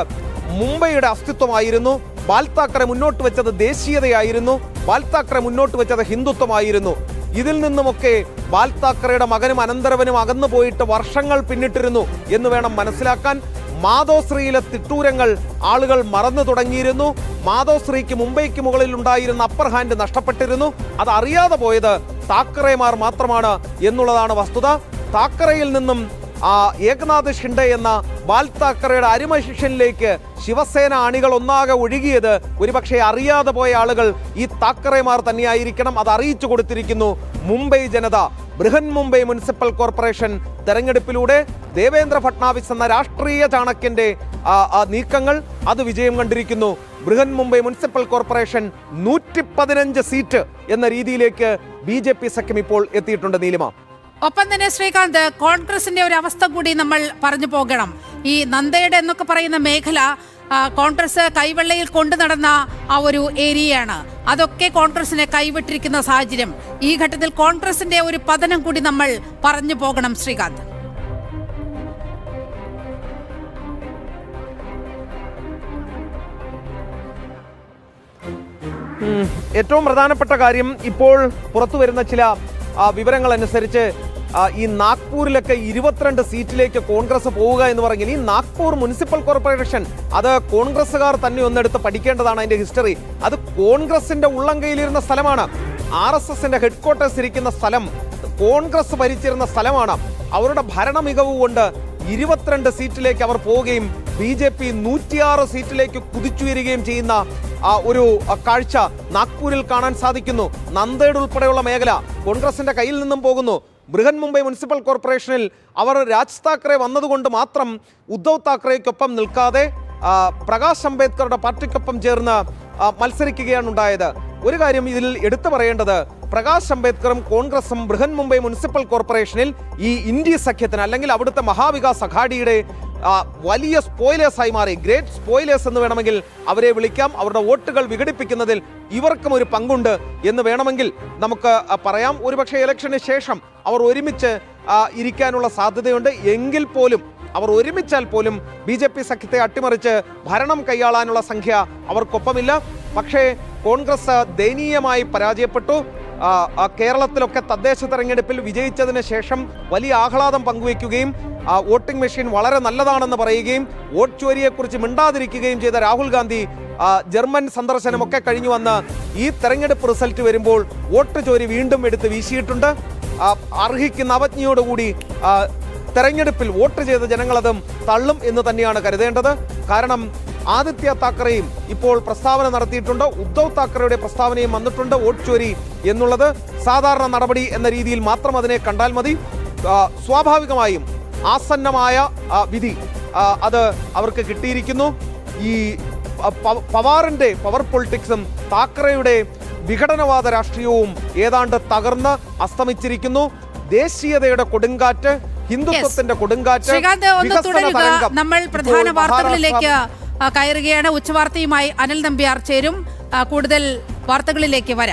മുംബൈയുടെ അസ്തിത്വമായിരുന്നു, ബാൽ താക്കറെ മുന്നോട്ട് വെച്ചത് ദേശീയതയായിരുന്നു, ബാൽ താക്കറെ മുന്നോട്ട് വെച്ചത് ഹിന്ദുത്വമായിരുന്നു. ഇതിൽ നിന്നുമൊക്കെ ബാൽ താക്കറെയുടെ മകനും അനന്തരവനും അകന്നു പോയിട്ട് വർഷങ്ങൾ പിന്നിട്ടിരുന്നു എന്ന് വേണം മനസ്സിലാക്കാൻ. മാധോശ്രീയിലെ തിട്ടൂരങ്ങൾ ആളുകൾ മറന്നു തുടങ്ങിയിരുന്നു. മാധോശ്രീക്ക് മുംബൈക്ക് മുകളിൽ ഉണ്ടായിരുന്ന അപ്പർ ഹാൻഡ് നഷ്ടപ്പെട്ടിരുന്നു. അത് അറിയാതെ പോയത് താക്കറേമാർ മാത്രമാണ് എന്നുള്ളതാണ് വസ്തുത. താക്കറയിൽ നിന്നും ഏകനാഥ് ഷിൻഡെ എന്ന ബാൽ താക്കറയുടെ അരുമ ശിഷ്യനിലേക്ക് ശിവസേന അണികൾ ഒന്നാകെ ഒഴുകിയത് ഒരുപക്ഷെ അറിയാതെ പോയ ആളുകൾ ഈ താക്കറേമാർ തന്നെയായിരിക്കണം. അത് അറിയിച്ചു കൊടുത്തിരിക്കുന്നു മുംബൈ ജനത. ബൃഹൻ മുംബൈ മുനിസിപ്പൽ കോർപ്പറേഷൻ തെരഞ്ഞെടുപ്പിലൂടെ ദേവേന്ദ്ര ഫട്നാവിസ് എന്ന രാഷ്ട്രീയ ചാണക്യന്റെ നീക്കങ്ങൾ അത് വിജയം കണ്ടിരിക്കുന്നു. Brihan Mumbai municipal corporation 115 seat എന്ന രീതിയിലേക്ക് BJP സഖ്യം ഇപ്പോൾ എത്തിയിട്ടുണ്ട്. നീലിമ, ഒപ്പം തന്നെ ശ്രീകാന്ത്, കോൺഗ്രസിന്റെ ഒരു അവസ്ഥ കൂടി നമ്മൾ പറഞ്ഞു പോകണം. ഈ നന്ദയുടെ എന്നൊക്കെ പറയുന്ന മേഖല കോൺഗ്രസ് കൈവെള്ളയിൽ കൊണ്ടു നടന്ന ആ ഒരു ഏരിയയാണ്. അതൊക്കെ കോൺഗ്രസിനെ കൈവിട്ടിരിക്കുന്ന സാഹചര്യം. ഈ ഘട്ടത്തിൽ കോൺഗ്രസിന്റെ ഒരു പതനം കൂടി നമ്മൾ പറഞ്ഞു പോകണം ശ്രീകാന്ത്. ഏറ്റവും പ്രധാനപ്പെട്ട കാര്യം, ഇപ്പോൾ പുറത്തു വരുന്ന ചില വിവരങ്ങൾ അനുസരിച്ച് ഈ നാഗ്പൂരിലൊക്കെ 22 സീറ്റിലേക്ക് കോൺഗ്രസ് പോവുക എന്ന് പറഞ്ഞാൽ, ഈ നാഗ്പൂർ മുനിസിപ്പൽ കോർപ്പറേഷൻ അത് കോൺഗ്രസ്സുകാർ തന്നെ ഒന്നെടുത്ത് പഠിക്കേണ്ടതാണ്. അതിന്റെ ഹിസ്റ്ററി. അത് കോൺഗ്രസിന്റെ ഉള്ളംകൈയിലിരുന്ന സ്ഥലമാണ്. RSSന്റെ ഹെഡ്ക്വാർട്ടേഴ്സ് ഇരിക്കുന്ന സ്ഥലം കോൺഗ്രസ് ഭരിച്ചിരുന്ന സ്ഥലമാണ്. അവരുടെ ഭരണ മികവ് കൊണ്ട് 22 സീറ്റിലേക്ക് അവർ പോവുകയും BJP 106 സീറ്റിലേക്ക് കുതിച്ചുയരുകയും ചെയ്യുന്ന ഒരു കാഴ്ച നാഗ്പൂരിൽ കാണാൻ സാധിക്കുന്നു. നന്ദേഡ് ഉൾപ്പെടെയുള്ള മേഖല കോൺഗ്രസിന്റെ കയ്യിൽ നിന്നും പോകുന്നു. ബൃഹൻ മുംബൈ മുനിസിപ്പൽ കോർപ്പറേഷനിൽ അവർ രാജ് താക്കറെ വന്നതുകൊണ്ട് മാത്രം ഉദ്ധവ് താക്കറേക്കൊപ്പം നിൽക്കാതെ പ്രകാശ് അംബേദ്കറുടെ പാർട്ടിക്കൊപ്പം ചേർന്ന് മത്സരിക്കുകയാണ് ഉണ്ടായത്. ഒരു കാര്യം ഇതിൽ എടുത്തു പറയേണ്ടത്, പ്രകാശ് അംബേദ്കറും കോൺഗ്രസും ബൃഹൻ മുംബൈ മുനിസിപ്പൽ കോർപ്പറേഷനിൽ ഈ ഇന്ത്യ സഖ്യത്തിന് അല്ലെങ്കിൽ അവിടുത്തെ മഹാവികാസ് അഘാഡിയുടെ വലിയ സ്പോയിലേഴ്സായി മാറി. ഗ്രേറ്റ് സ്പോയിലേഴ്സ് എന്ന് വേണമെങ്കിൽ അവരെ വിളിക്കാം. അവരുടെ വോട്ടുകൾ വിഘടിപ്പിക്കുന്നതിൽ ഇവർക്കും ഒരു പങ്കുണ്ട് എന്ന് വേണമെങ്കിൽ നമുക്ക് പറയാം. ഒരുപക്ഷെ ഇലക്ഷന് ശേഷം അവർ ഒരുമിച്ച് ഇരിക്കാനുള്ള സാധ്യതയുണ്ട്. എങ്കിൽ പോലും അവർ ഒരുമിച്ചാൽ പോലും BJP സഖ്യത്തെ അട്ടിമറിച്ച് ഭരണം കൈയാളാനുള്ള സംഖ്യ അവർക്കൊപ്പമില്ല. പക്ഷേ കോൺഗ്രസ് ദയനീയമായി പരാജയപ്പെട്ടു. കേരളത്തിലൊക്കെ തദ്ദേശ തെരഞ്ഞെടുപ്പിൽ വിജയിച്ചതിന് ശേഷം വലിയ ആഹ്ലാദം പങ്കുവയ്ക്കുകയും വോട്ടിംഗ് മെഷീൻ വളരെ നല്ലതാണെന്ന് പറയുകയും വോട്ട് ചോരിയെക്കുറിച്ച് മിണ്ടാതിരിക്കുകയും ചെയ്ത രാഹുൽ ഗാന്ധി ജർമ്മൻ സന്ദർശനമൊക്കെ കഴിഞ്ഞു വന്ന് ഈ തെരഞ്ഞെടുപ്പ് റിസൾട്ട് വരുമ്പോൾ വോട്ട് ചോരി വീണ്ടും എടുത്ത് വീശിയിട്ടുണ്ട്. അർഹിക്കുന്ന അവജ്ഞയോടുകൂടി തെരഞ്ഞെടുപ്പിൽ വോട്ട് ചെയ്ത ജനങ്ങളതും തള്ളും എന്ന് തന്നെയാണ് കരുതേണ്ടത്. കാരണം ആദിത്യ താക്കറെയും ഇപ്പോൾ പ്രസ്താവന നടത്തിയിട്ടുണ്ട്. ഉദ്ധവ് താക്കറെയുടെ പ്രസ്താവനയും വന്നിട്ടുണ്ട്. വോട്ട് ചോരി എന്നുള്ളത് സാധാരണ നടപടി എന്ന രീതിയിൽ മാത്രം അതിനെ കണ്ടാൽ മതി. സ്വാഭാവികമായും ആസന്നമായ വിധി അത് അവർക്ക് കിട്ടിയിരിക്കുന്നു. ഈ പവാറിന്റെ പവർ പൊളിറ്റിക്സും താക്കറെയുടെ വിഘടനവാദ രാഷ്ട്രീയവും ഏതാണ്ട് തകർന്ന് അസ്തമിച്ചിരിക്കുന്നു. ദേശീയതയുടെ കൊടുങ്കാറ്റ്, ഹിന്ദുത്വത്തിന്റെ കൊടുങ്കാറ്റ്. നമ്മൾ പ്രധാന വാർത്തകളിലേക്ക് കയറുകയാണ്. ഉച്ചവാർത്തയുമായി അനിൽ നമ്പ്യാർ ചേരും. കൂടുതൽ വാർത്തകളിലേക്ക് വരാം.